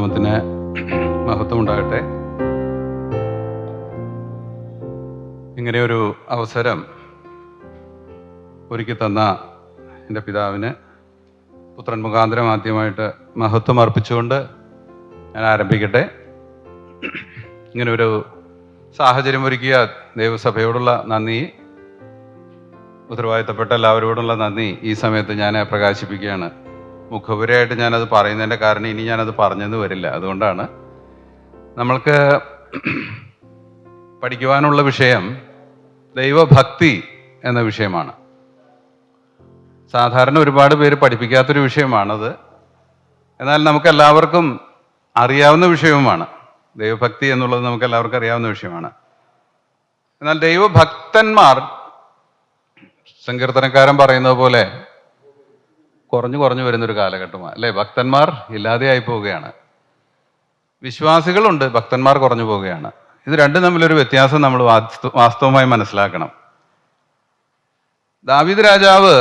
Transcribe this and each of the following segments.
നാമത്തിന് മഹത്വം ഉണ്ടാകട്ടെ. ഇങ്ങനെയൊരു അവസരം ഒരുക്കി തന്ന എൻ്റെ പിതാവിന് പുത്രൻ മുഖാന്തരം ആദ്യമായിട്ട് മഹത്വം അർപ്പിച്ചുകൊണ്ട് ഞാൻ ആരംഭിക്കട്ടെ. ഇങ്ങനൊരു സാഹചര്യം ഒരുക്കിയ ദൈവസഭയോടുള്ള നന്ദി, ഉത്തരവാദിത്തപ്പെട്ട എല്ലാവരോടുള്ള നന്ദി ഈ സമയത്ത് ഞാൻ പ്രകാശിപ്പിക്കുകയാണ്. മുഖപുരയായിട്ട് ഞാനത് പറയുന്നതിൻ്റെ കാരണം ഇനി ഞാനത് പറഞ്ഞെന്ന് വരില്ല. അതുകൊണ്ടാണ് നമ്മൾക്ക് പഠിക്കുവാനുള്ള വിഷയം ദൈവഭക്തി എന്ന വിഷയമാണ്. സാധാരണ ഒരുപാട് പേര് പഠിപ്പിക്കാത്തൊരു വിഷയമാണത്. എന്നാൽ നമുക്കെല്ലാവർക്കും അറിയാവുന്ന വിഷയവുമാണ്. ദൈവഭക്തി എന്നുള്ളത് നമുക്കെല്ലാവർക്കും അറിയാവുന്ന വിഷയമാണ്. എന്നാൽ ദൈവഭക്തന്മാർ, സങ്കീർത്തനക്കാരൻ പറയുന്നത് പോലെ, കുറഞ്ഞു വരുന്നൊരു കാലഘട്ടമാണ് അല്ലേ? ഭക്തന്മാർ ഇല്ലാതെയായി പോവുകയാണ്. വിശ്വാസികളുണ്ട്, ഭക്തന്മാർ കുറഞ്ഞു പോവുകയാണ്. ഇത് രണ്ടും തമ്മിലൊരു വ്യത്യാസം നമ്മൾ വാസ്തവമായി മനസ്സിലാക്കണം. ദാവീദ് രാജാവ്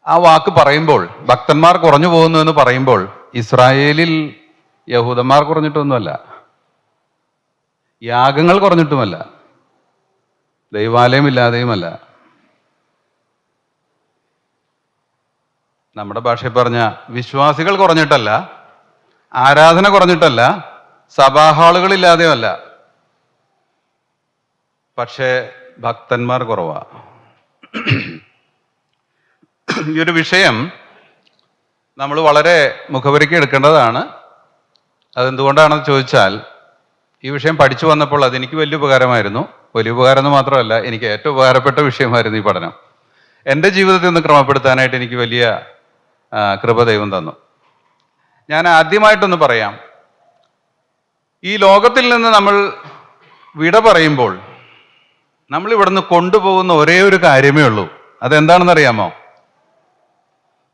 ആ വാക്ക് പറയുമ്പോൾ, ഭക്തന്മാർ കുറഞ്ഞു പോകുന്നു എന്ന് പറയുമ്പോൾ, ഇസ്രായേലിൽ യഹൂദന്മാർ കുറഞ്ഞിട്ടൊന്നുമല്ല, യാഗങ്ങൾ കുറഞ്ഞിട്ടുമല്ല, ദൈവാലയം ഇല്ലാതെയുമല്ല. നമ്മുടെ ഭാഷയിൽ പറഞ്ഞ വിശ്വാസികൾ കുറഞ്ഞിട്ടല്ല, ആരാധന കുറഞ്ഞിട്ടല്ല, സഭാഹാളുകളില്ലാതെയുമല്ല, പക്ഷേ ഭക്തന്മാർ കുറവാ. ഈ ഒരു വിഷയം നമ്മൾ വളരെ മുഖവരയ്ക്ക് എടുക്കേണ്ടതാണ്. അതെന്തുകൊണ്ടാണെന്ന് ചോദിച്ചാൽ, ഈ വിഷയം പഠിച്ചു വന്നപ്പോൾ അതെനിക്ക് വലിയ ഉപകാരമായിരുന്നു. വലിയ ഉപകാരം എന്ന് മാത്രമല്ല, എനിക്ക് ഏറ്റവും ഉപകാരപ്പെട്ട വിഷയമായിരുന്നു ഈ പഠനം. എൻ്റെ ജീവിതത്തിൽ ഒന്ന് ക്രമപ്പെടുത്താനായിട്ട് എനിക്ക് വലിയ കൃപ ദൈവം തന്നു. ഞാൻ ആദ്യമായിട്ടൊന്ന് പറയാം, ഈ ലോകത്തിൽ നിന്ന് നമ്മൾ വിട പറയുമ്പോൾ നമ്മൾ ഇവിടുന്ന് കൊണ്ടുപോകുന്ന ഒരേ ഒരു കാര്യമേ ഉള്ളൂ. അതെന്താണെന്നറിയാമോ?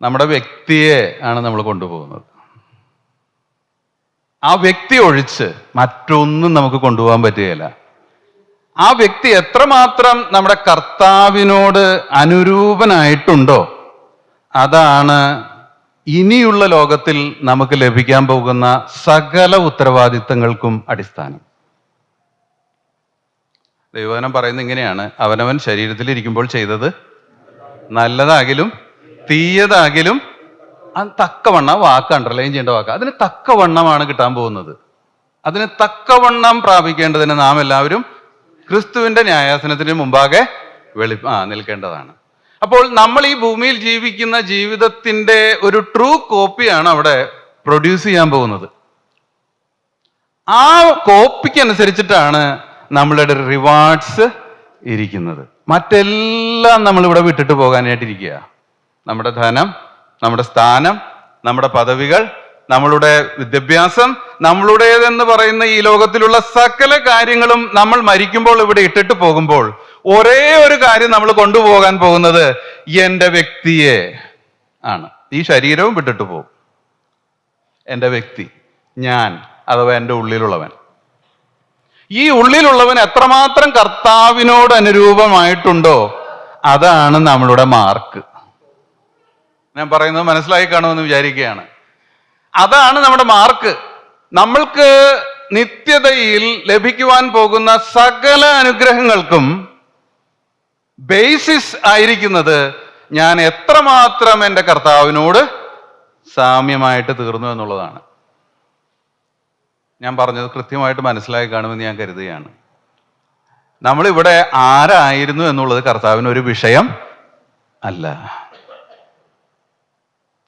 നമ്മുടെ വ്യക്തിയെ ആണ് നമ്മൾ കൊണ്ടുപോകുന്നത്. ആ വ്യക്തി ഒഴിച്ച് മറ്റൊന്നും നമുക്ക് കൊണ്ടുപോകാൻ പറ്റുകയില്ല. ആ വ്യക്തി എത്രമാത്രം നമ്മുടെ കർത്താവിനോട് അനുരൂപനായിട്ടുണ്ടോ, അതാണ് ഇനിയുള്ള ലോകത്തിൽ നമുക്ക് ലഭിക്കാൻ പോകുന്ന സകല ഉത്തരവാദിത്തങ്ങൾക്കും അടിസ്ഥാനം. ദൈവവചനം പറയുന്നത് ഇങ്ങനെയാണ്: അവനവൻ ശരീരത്തിലിരിക്കുമ്പോൾ ചെയ്തത് നല്ലതാകിലും തീയതാകിലും അത് തക്കവണ്ണം, വാക്ക് അണ്ടർലൈൻ ചെയ്യേണ്ട വാക്ക്, അതിന് തക്കവണ്ണമാണ് കിട്ടാൻ പോകുന്നത്. അതിന് തക്കവണ്ണം പ്രാപിക്കേണ്ടതിന് നാം എല്ലാവരും ക്രിസ്തുവിന്റെ ന്യായാസനത്തിന് മുമ്പാകെ നിൽക്കേണ്ടതാണ്. അപ്പോൾ നമ്മൾ ഈ ഭൂമിയിൽ ജീവിക്കുന്ന ജീവിതത്തിന്റെ ഒരു ട്രൂ കോപ്പിയാണ് അവിടെ പ്രൊഡ്യൂസ് ചെയ്യാൻ പോകുന്നത്. ആ കോപ്പിക്ക് അനുസരിച്ചിട്ടാണ് നമ്മളുടെ റിവാർഡ്സ് ഇരിക്കുന്നത്. മറ്റെല്ലാം നമ്മളിവിടെ വിട്ടിട്ട് പോകാനായിട്ടിരിക്കുക. നമ്മുടെ ധനം, നമ്മുടെ സ്ഥാനം, നമ്മുടെ പദവികൾ, നമ്മളുടെ വിദ്യാഭ്യാസം, നമ്മളുടേതെന്ന് പറയുന്ന ഈ ലോകത്തിലുള്ള സകല കാര്യങ്ങളും നമ്മൾ മരിക്കുമ്പോൾ ഇവിടെ ഇട്ടിട്ട് പോകുമ്പോൾ ഒരേ ഒരു കാര്യം നമ്മൾ കൊണ്ടുപോകാൻ പോകുന്നത് എൻ്റെ വ്യക്തിയെ ആണ്. ഈ ശരീരവും വിട്ടിട്ട് പോകും. എൻ്റെ വ്യക്തി, ഞാൻ, അഥവാ എൻ്റെ ഉള്ളിലുള്ളവൻ. ഈ ഉള്ളിലുള്ളവൻ എത്രമാത്രം കർത്താവിനോട് അനുരൂപമായിട്ടുണ്ടോ, അതാണ് നമ്മളുടെ മാർക്ക്. ഞാൻ പറയുന്നത് മനസ്സിലായി കാണുമെന്ന് വിചാരിക്കുകയാണ്. അതാണ് നമ്മുടെ മാർക്ക്. നമ്മൾക്ക് നിത്യതയിൽ ലഭിക്കുവാൻ പോകുന്ന സകല അനുഗ്രഹങ്ങൾക്കും ബേസിസ് ആയിരിക്കുന്നത് ഞാൻ എത്രമാത്രം എൻ്റെ കർത്താവിനോട് സാമ്യമായിട്ട് തീർന്നു എന്നുള്ളതാണ്. ഞാൻ പറഞ്ഞത് കൃത്യമായിട്ട് മനസ്സിലായി കാണുമെന്ന് ഞാൻ കരുതുകയാണ്. നമ്മളിവിടെ ആരായിരുന്നു എന്നുള്ളത് കർത്താവിന് ഒരു വിഷയം അല്ല.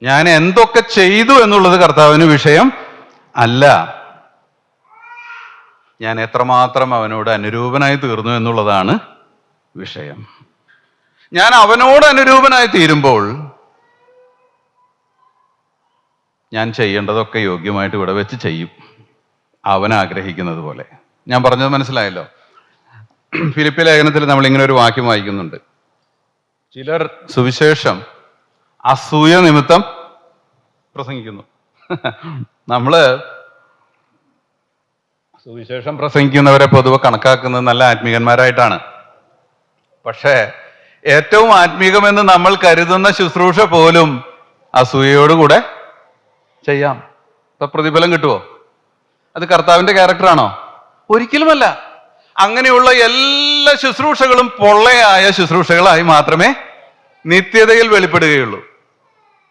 ഞാൻ എന്തൊക്കെ ചെയ്തു എന്നുള്ളത് കർത്താവിന് വിഷയം അല്ല. ഞാൻ എത്രമാത്രം അവനോട് അനുരൂപനായി തീർന്നു എന്നുള്ളതാണ് വിഷയം. ഞാൻ അവനോട് അനുരൂപനായി തീരുമ്പോൾ ഞാൻ ചെയ്യേണ്ടതൊക്കെ യോഗ്യമായിട്ട് ഇവിടെ വെച്ച് ചെയ്യും, അവൻ ആഗ്രഹിക്കുന്നത് പോലെ. ഞാൻ പറഞ്ഞത് മനസ്സിലായല്ലോ. ഫിലിപ്പി ലേഖനത്തിൽ നമ്മൾ ഇങ്ങനെ ഒരു വാക്യം വായിക്കുന്നുണ്ട്: ചിലർ സുവിശേഷം അസൂയ നിമിത്തം പ്രസംഗിക്കുന്നു. നമ്മള് സുവിശേഷം പ്രസംഗിക്കുന്നവരെ പൊതുവെ കണക്കാക്കുന്നത് നല്ല ആത്മീകന്മാരായിട്ടാണ്. പക്ഷേ ഏറ്റവും ആത്മീകമെന്ന് നമ്മൾ കരുതുന്ന ശുശ്രൂഷ പോലും അസൂയയോടുകൂടെ ചെയ്യാം. അപ്പൊ പ്രതിഫലം കിട്ടുമോ? അത് കർത്താവിന്റെ ക്യാരക്ടറാണോ? ഒരിക്കലുമല്ല. അങ്ങനെയുള്ള എല്ലാ ശുശ്രൂഷകളും പൊള്ളയായ ശുശ്രൂഷകളായി മാത്രമേ നിത്യതയിൽ വെളിപ്പെടുകയുള്ളൂ.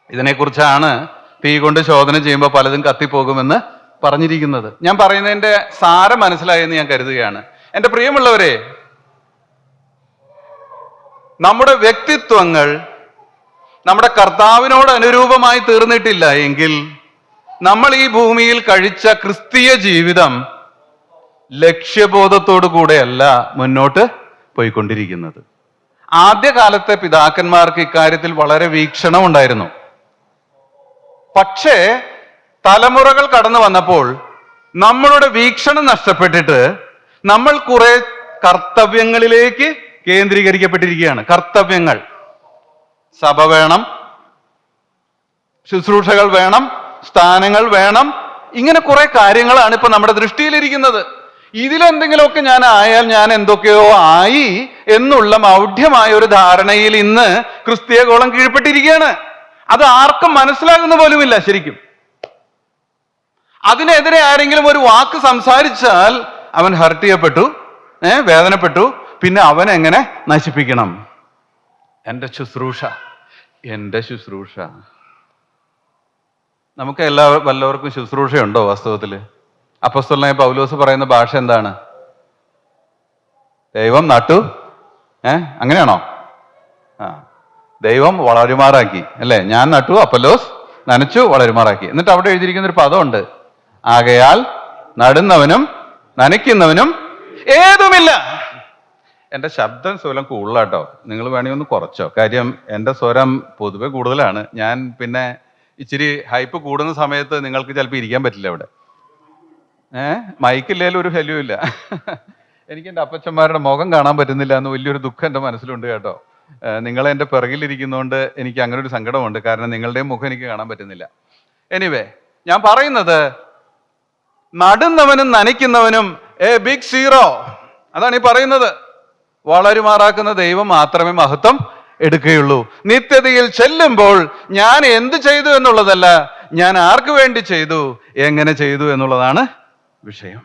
ഇതിനെക്കുറിച്ചാണ് തീ കൊണ്ട് ശോധന ചെയ്യുമ്പോൾ പലതും കത്തിപ്പോകുമെന്ന് പറഞ്ഞിരിക്കുന്നത്. ഞാൻ പറയുന്നതിന്റെ സാരം മനസ്സിലായെന്ന് ഞാൻ കരുതുകയാണ്. എൻ്റെ പ്രിയമുള്ളവരെ, നമ്മുടെ വ്യക്തിത്വങ്ങൾ നമ്മുടെ കർത്താവിനോട് അനുരൂപമായി തീർന്നിട്ടില്ല എങ്കിൽ നമ്മൾ ഈ ഭൂമിയിൽ കഴിച്ച ക്രിസ്തീയ ജീവിതം ലക്ഷ്യബോധത്തോടു കൂടെയല്ല മുന്നോട്ട് പോയിക്കൊണ്ടിരിക്കുന്നത്. ആദ്യകാലത്തെ പിതാക്കന്മാർക്ക് ഇക്കാര്യത്തിൽ വളരെ വീക്ഷണം ഉണ്ടായിരുന്നു. പക്ഷേ തലമുറകൾ കടന്നു വന്നപ്പോൾ നമ്മളുടെ വീക്ഷണം നഷ്ടപ്പെട്ടിട്ട് നമ്മൾ കുറെ കർത്തവ്യങ്ങളിലേക്ക് കേന്ദ്രീകരിക്കപ്പെട്ടിരിക്കുകയാണ്. കർത്തവ്യങ്ങൾ, സഭ വേണം, ശുശ്രൂഷകൾ വേണം, സ്ഥാനങ്ങൾ വേണം, ഇങ്ങനെ കുറെ കാര്യങ്ങളാണ് ഇപ്പൊ നമ്മുടെ ദൃഷ്ടിയിലിരിക്കുന്നത്. ഇതിലെന്തെങ്കിലുമൊക്കെ ഞാൻ ആയാൽ ഞാൻ എന്തൊക്കെയോ ആയി എന്നുള്ള മൗഢ്യമായ ഒരു ധാരണയിൽ ഇന്ന് ക്രിസ്തീയ ഗോളം കീഴ്പ്പെട്ടിരിക്കുകയാണ്. അത് ആർക്കും മനസ്സിലാകുന്ന പോലുമില്ല ശരിക്കും. അതിനെതിരെ ആരെങ്കിലും ഒരു വാക്ക് സംസാരിച്ചാൽ അവൻ ഹർട്ട് ചെയ്യപ്പെട്ടു, വേദനപ്പെട്ടു, പിന്നെ അവൻ എങ്ങനെ നശിപ്പിക്കണം? എൻ്റെ ശുശ്രൂഷ. നമുക്ക് വല്ലവർക്കും ശുശ്രൂഷയുണ്ടോ വാസ്തവത്തില്? അപ്പോസ്തലനായ പൗലോസ് പറയുന്ന ഭാഷ എന്താണ്? ദൈവം നട്ടു, അങ്ങനെയാണോ? ദൈവം വളരുമാറാക്കി, അല്ലേ? ഞാൻ നട്ടു, അപ്പൊല്ലോസ് നനച്ചു, വളരുമാറാക്കി. എന്നിട്ട് അവിടെ എഴുതിയിരിക്കുന്ന ഒരു പദമുണ്ട്, ആകയാൽ നടുന്നവനും നനയ്ക്കുന്നവനും ഏതുമില്ല. എൻ്റെ ശബ്ദം സ്വരം കൂടുതലാട്ടോ, നിങ്ങൾ വേണമെങ്കിൽ ഒന്ന് കുറച്ചോ. കാര്യം എൻ്റെ സ്വരം പൊതുവെ കൂടുതലാണ്. ഞാൻ പിന്നെ ഇച്ചിരി ഹൈപ്പ് കൂടുന്ന സമയത്ത് നിങ്ങൾക്ക് ചിലപ്പോൾ ഇരിക്കാൻ പറ്റില്ല അവിടെ. മൈക്കില്ലേലും ഒരു ശല്യവും ഇല്ല. എനിക്ക് എൻ്റെ അപ്പച്ചന്മാരുടെ മുഖം കാണാൻ പറ്റുന്നില്ല എന്ന് വലിയൊരു ദുഃഖം എൻ്റെ മനസ്സിലുണ്ട് കേട്ടോ. നിങ്ങൾ എൻ്റെ പിറകിലിരിക്കുന്നതുകൊണ്ട് എനിക്ക് അങ്ങനെ ഒരു സങ്കടമുണ്ട്. കാരണം നിങ്ങളുടെയും മുഖം എനിക്ക് കാണാൻ പറ്റുന്നില്ല. എനിവേ, ഞാൻ പറയുന്നത് നടുന്നവനും നനയ്ക്കുന്നവനും എ ബിഗ് സീറോ. അതാണ് ഈ പറയുന്നത്. വളരുമാറാക്കുന്ന ദൈവം മാത്രമേ മഹത്വം എടുക്കുകയുള്ളൂ. നിത്യതയിൽ ചെല്ലുമ്പോൾ ഞാൻ എന്ത് ചെയ്തു എന്നുള്ളതല്ല, ഞാൻ ആർക്ക് വേണ്ടി ചെയ്തു, എങ്ങനെ ചെയ്തു എന്നുള്ളതാണ് വിഷയം.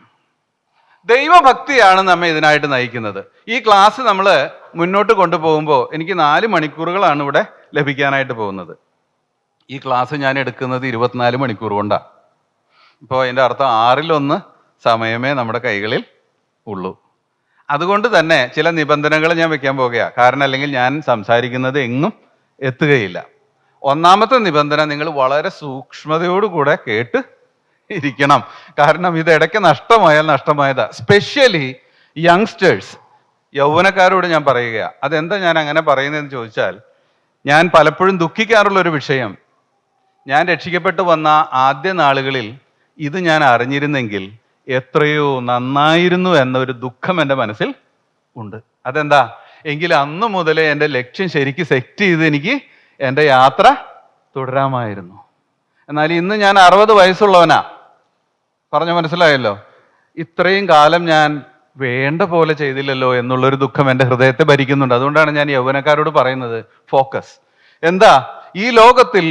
ദൈവഭക്തിയാണ് നമ്മെ ഇതിനായിട്ട് നയിക്കുന്നത്. ഈ ക്ലാസ് നമ്മൾ മുന്നോട്ട് കൊണ്ടുപോകുമ്പോൾ എനിക്ക് 4 മണിക്കൂറുകളാണ് ഇവിടെ ലഭിക്കാനായിട്ട് പോകുന്നത്. ഈ ക്ലാസ് ഞാൻ എടുക്കുന്നത് 24 മണിക്കൂർ കൊണ്ടാണ്. ഇപ്പോൾ അതിൻ്റെ അർത്ഥം 1/6 സമയമേ നമ്മുടെ കൈകളിൽ ഉള്ളൂ. അതുകൊണ്ട് തന്നെ ചില നിബന്ധനകൾ ഞാൻ വെക്കാൻ പോകുകയാണ്. കാരണം അല്ലെങ്കിൽ ഞാൻ സംസാരിക്കുന്നത് എങ്ങും എത്തുകയില്ല. ഒന്നാമത്തെ നിബന്ധന, നിങ്ങൾ വളരെ സൂക്ഷ്മതയോടുകൂടെ കേട്ട് ഇരിക്കണം. കാരണം ഇത് ഇടയ്ക്ക് നഷ്ടമായതാ. സ്പെഷ്യലി യങ്സ്റ്റേഴ്സ്, യൗവനക്കാരോട് ഞാൻ പറയുകയാണ്. അതെന്താ ഞാൻ അങ്ങനെ പറയുന്നതെന്ന് ചോദിച്ചാൽ, ഞാൻ പലപ്പോഴും ദുഃഖിക്കാറുള്ളൊരു വിഷയം, ഞാൻ രക്ഷിക്കപ്പെട്ടു വന്ന ആദ്യ നാളുകളിൽ ഇത് ഞാൻ അറിഞ്ഞിരുന്നെങ്കിൽ എത്രയോ നന്നായിരുന്നു എന്നൊരു ദുഃഖം എൻ്റെ മനസ്സിൽ ഉണ്ട്. അതെന്താ എങ്കിൽ അന്നു മുതലേ എൻ്റെ ലക്ഷ്യം ശരിക്കും സെറ്റ് ചെയ്ത് എനിക്ക് എൻ്റെ യാത്ര തുടരാമായിരുന്നു. എന്നാൽ ഇന്ന് ഞാൻ 60 വയസ്സുള്ളവനാ. പറഞ്ഞു മനസ്സിലായല്ലോ. ഇത്രയും കാലം ഞാൻ വേണ്ട പോലെ ചെയ്തില്ലല്ലോ എന്നുള്ളൊരു ദുഃഖം എൻ്റെ ഹൃദയത്തെ ഭരിക്കുന്നുണ്ട്. അതുകൊണ്ടാണ് ഞാൻ യൗവനക്കാരോട് പറയുന്നത്, ഫോക്കസ്. എന്താ, ഈ ലോകത്തിൽ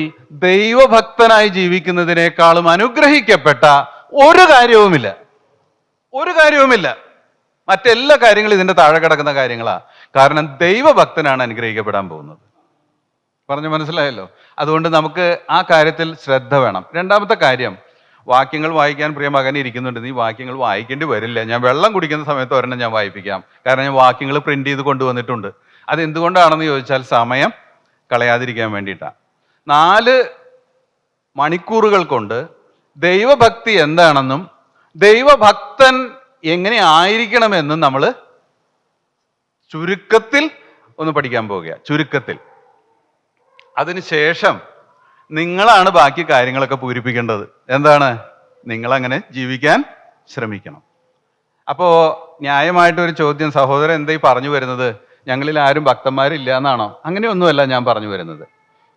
ദൈവഭക്തനായി ജീവിക്കുന്നതിനേക്കാളും അനുഗ്രഹിക്കപ്പെട്ട ഒരു കാര്യവുമില്ല. മറ്റെല്ലാ കാര്യങ്ങളും ഇതിൻ്റെ താഴെ കിടക്കുന്ന കാര്യങ്ങളാ. കാരണം ദൈവഭക്തനാണ് അനുഗ്രഹിക്കപ്പെടാൻ പോകുന്നത്. പറഞ്ഞു മനസ്സിലായല്ലോ. അതുകൊണ്ട് നമുക്ക് ആ കാര്യത്തിൽ ശ്രദ്ധ വേണം. രണ്ടാമത്തെ കാര്യം, വാക്യങ്ങൾ വായിക്കാൻ പ്രിയ മകൻ ഇരിക്കുന്നുണ്ട്. നീ വാക്യങ്ങൾ വായിക്കേണ്ടി വരില്ല. ഞാൻ വെള്ളം കുടിക്കുന്ന സമയത്ത് ഒരെണ്ണം ഞാൻ വായിപ്പിക്കാം. കാരണം ഞാൻ വാക്യങ്ങൾ പ്രിന്റ് ചെയ്ത് കൊണ്ടുവന്നിട്ടുണ്ട്. അത് എന്തുകൊണ്ടാണെന്ന് ചോദിച്ചാൽ സമയം കളയാതിരിക്കാൻ വേണ്ടിയിട്ടാണ്. 4 മണിക്കൂറുകൾ കൊണ്ട് ദൈവഭക്തി എന്താണെന്നും ദൈവഭക്തൻ എങ്ങനെ ആയിരിക്കണമെന്നും നമ്മൾ ചുരുക്കത്തിൽ ഒന്ന് പഠിക്കാൻ പോവുക. ചുരുക്കത്തിൽ. അതിനുശേഷം നിങ്ങളാണ് ബാക്കി കാര്യങ്ങളൊക്കെ പൂരിപ്പിക്കേണ്ടത്. എന്താണ്? നിങ്ങളങ്ങനെ ജീവിക്കാൻ ശ്രമിക്കണം. അപ്പോൾ ന്യായമായിട്ടൊരു ചോദ്യം, സഹോദരൻ എന്താ ഈ പറഞ്ഞു വരുന്നത്? ഞങ്ങളിൽ ആരും ഭക്തന്മാരില്ല എന്നാണോ? അങ്ങനെയൊന്നുമല്ല ഞാൻ പറഞ്ഞു വരുന്നത്.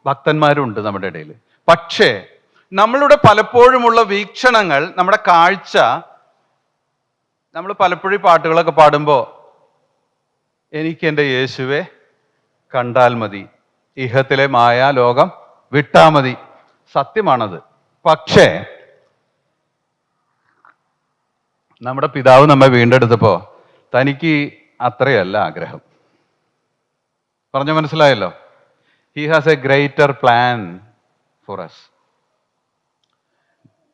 ഭക്തന്മാരുണ്ട് നമ്മുടെ ഇടയിൽ. പക്ഷേ നമ്മളുടെ പലപ്പോഴുമുള്ള വീക്ഷണങ്ങൾ, നമ്മുടെ കാഴ്ച, നമ്മൾ പലപ്പോഴും പാട്ടുകളൊക്കെ പാടുമ്പോൾ എനിക്ക് എൻ്റെ യേശുവെ കണ്ടാൽ മതി, ഇഹത്തിലെ മായാലോകം വിട്ടാൽ മതി. സത്യമാണത്. പക്ഷേ നമ്മുടെ പിതാവ് നമ്മെ വീണ്ടെടുത്തപ്പോ തനിക്ക് അത്രയല്ല ആഗ്രഹം. പറഞ്ഞ മനസ്സിലായല്ലോ? He has a greater plan for us.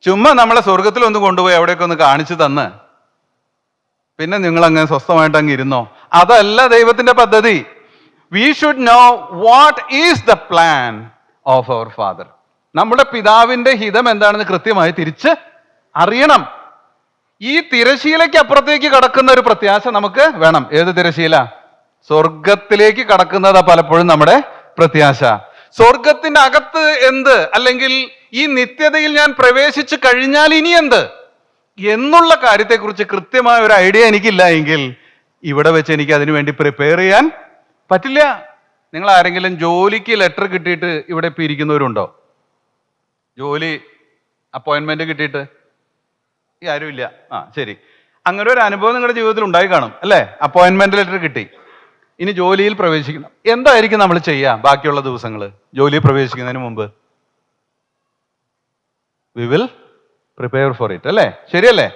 ചുമ്മാ നമ്മളെ സ്വർഗത്തിൽ ഒന്ന് കൊണ്ടുപോയി അവിടെയൊക്കെ ഒന്ന് കാണിച്ചു തന്ന് പിന്നെ നിങ്ങൾ അങ്ങനെ സ്വസ്ഥമായിട്ട് അങ്ങ് ഇരുന്നോ? അതല്ല ദൈവത്തിന്റെ പദ്ധതി. We should know what is the plan of our father. നമ്മുടെ പിതാവിന്റെ ഹിതം എന്താണെന്ന് കൃത്യമായി തിരിച്ച് അറിയണം. ഈ തിരശീലയ്ക്ക് അപ്പുറത്തേക്ക് കടക്കുന്ന ഒരു പ്രത്യാശ നമുക്ക് വേണം. ഏത് തിരശീല? സ്വർഗത്തിലേക്ക് കടക്കുന്നതാ പലപ്പോഴും നമ്മുടെ പ്രത്യാശ. സ്വർഗത്തിന്റെ അകത്ത് എന്ത്, അല്ലെങ്കിൽ ഈ നിത്യതയിൽ ഞാൻ പ്രവേശിച്ചു കഴിഞ്ഞാൽ ഇനി എന്ത് എന്നുള്ള കാര്യത്തെക്കുറിച്ച് കൃത്യമായ ഒരു ഐഡിയ എനിക്കില്ല എങ്കിൽ ഇവിടെ വെച്ച് എനിക്ക് അതിനു വേണ്ടി പ്രിപ്പയർ ചെയ്യാൻ പറ്റില്ല. നിങ്ങൾ ആരെങ്കിലും ജോലിക്ക് ലെറ്റർ കിട്ടിയിട്ട് ഇവിടെ ഇപ്പം ഇരിക്കുന്നവരുണ്ടോ? ജോലി അപ്പോയിൻമെന്റ് കിട്ടിയിട്ട് ഈ ആരുമില്ല. ശരി, അങ്ങനെ ഒരു അനുഭവം നിങ്ങളുടെ ജീവിതത്തിൽ ഉണ്ടായി കാണും അല്ലേ? അപ്പോയിൻമെന്റ് ലെറ്റർ കിട്ടി, ഇനി ജോലിയിൽ പ്രവേശിക്കണം. എന്തായിരിക്കും നമ്മൾ ചെയ്യുക ബാക്കിയുള്ള ദിവസങ്ങൾ ജോലിയിൽ പ്രവേശിക്കുന്നതിന് മുമ്പ്? We will prepare for it അല്ലേ? ശരിയല്ലേ?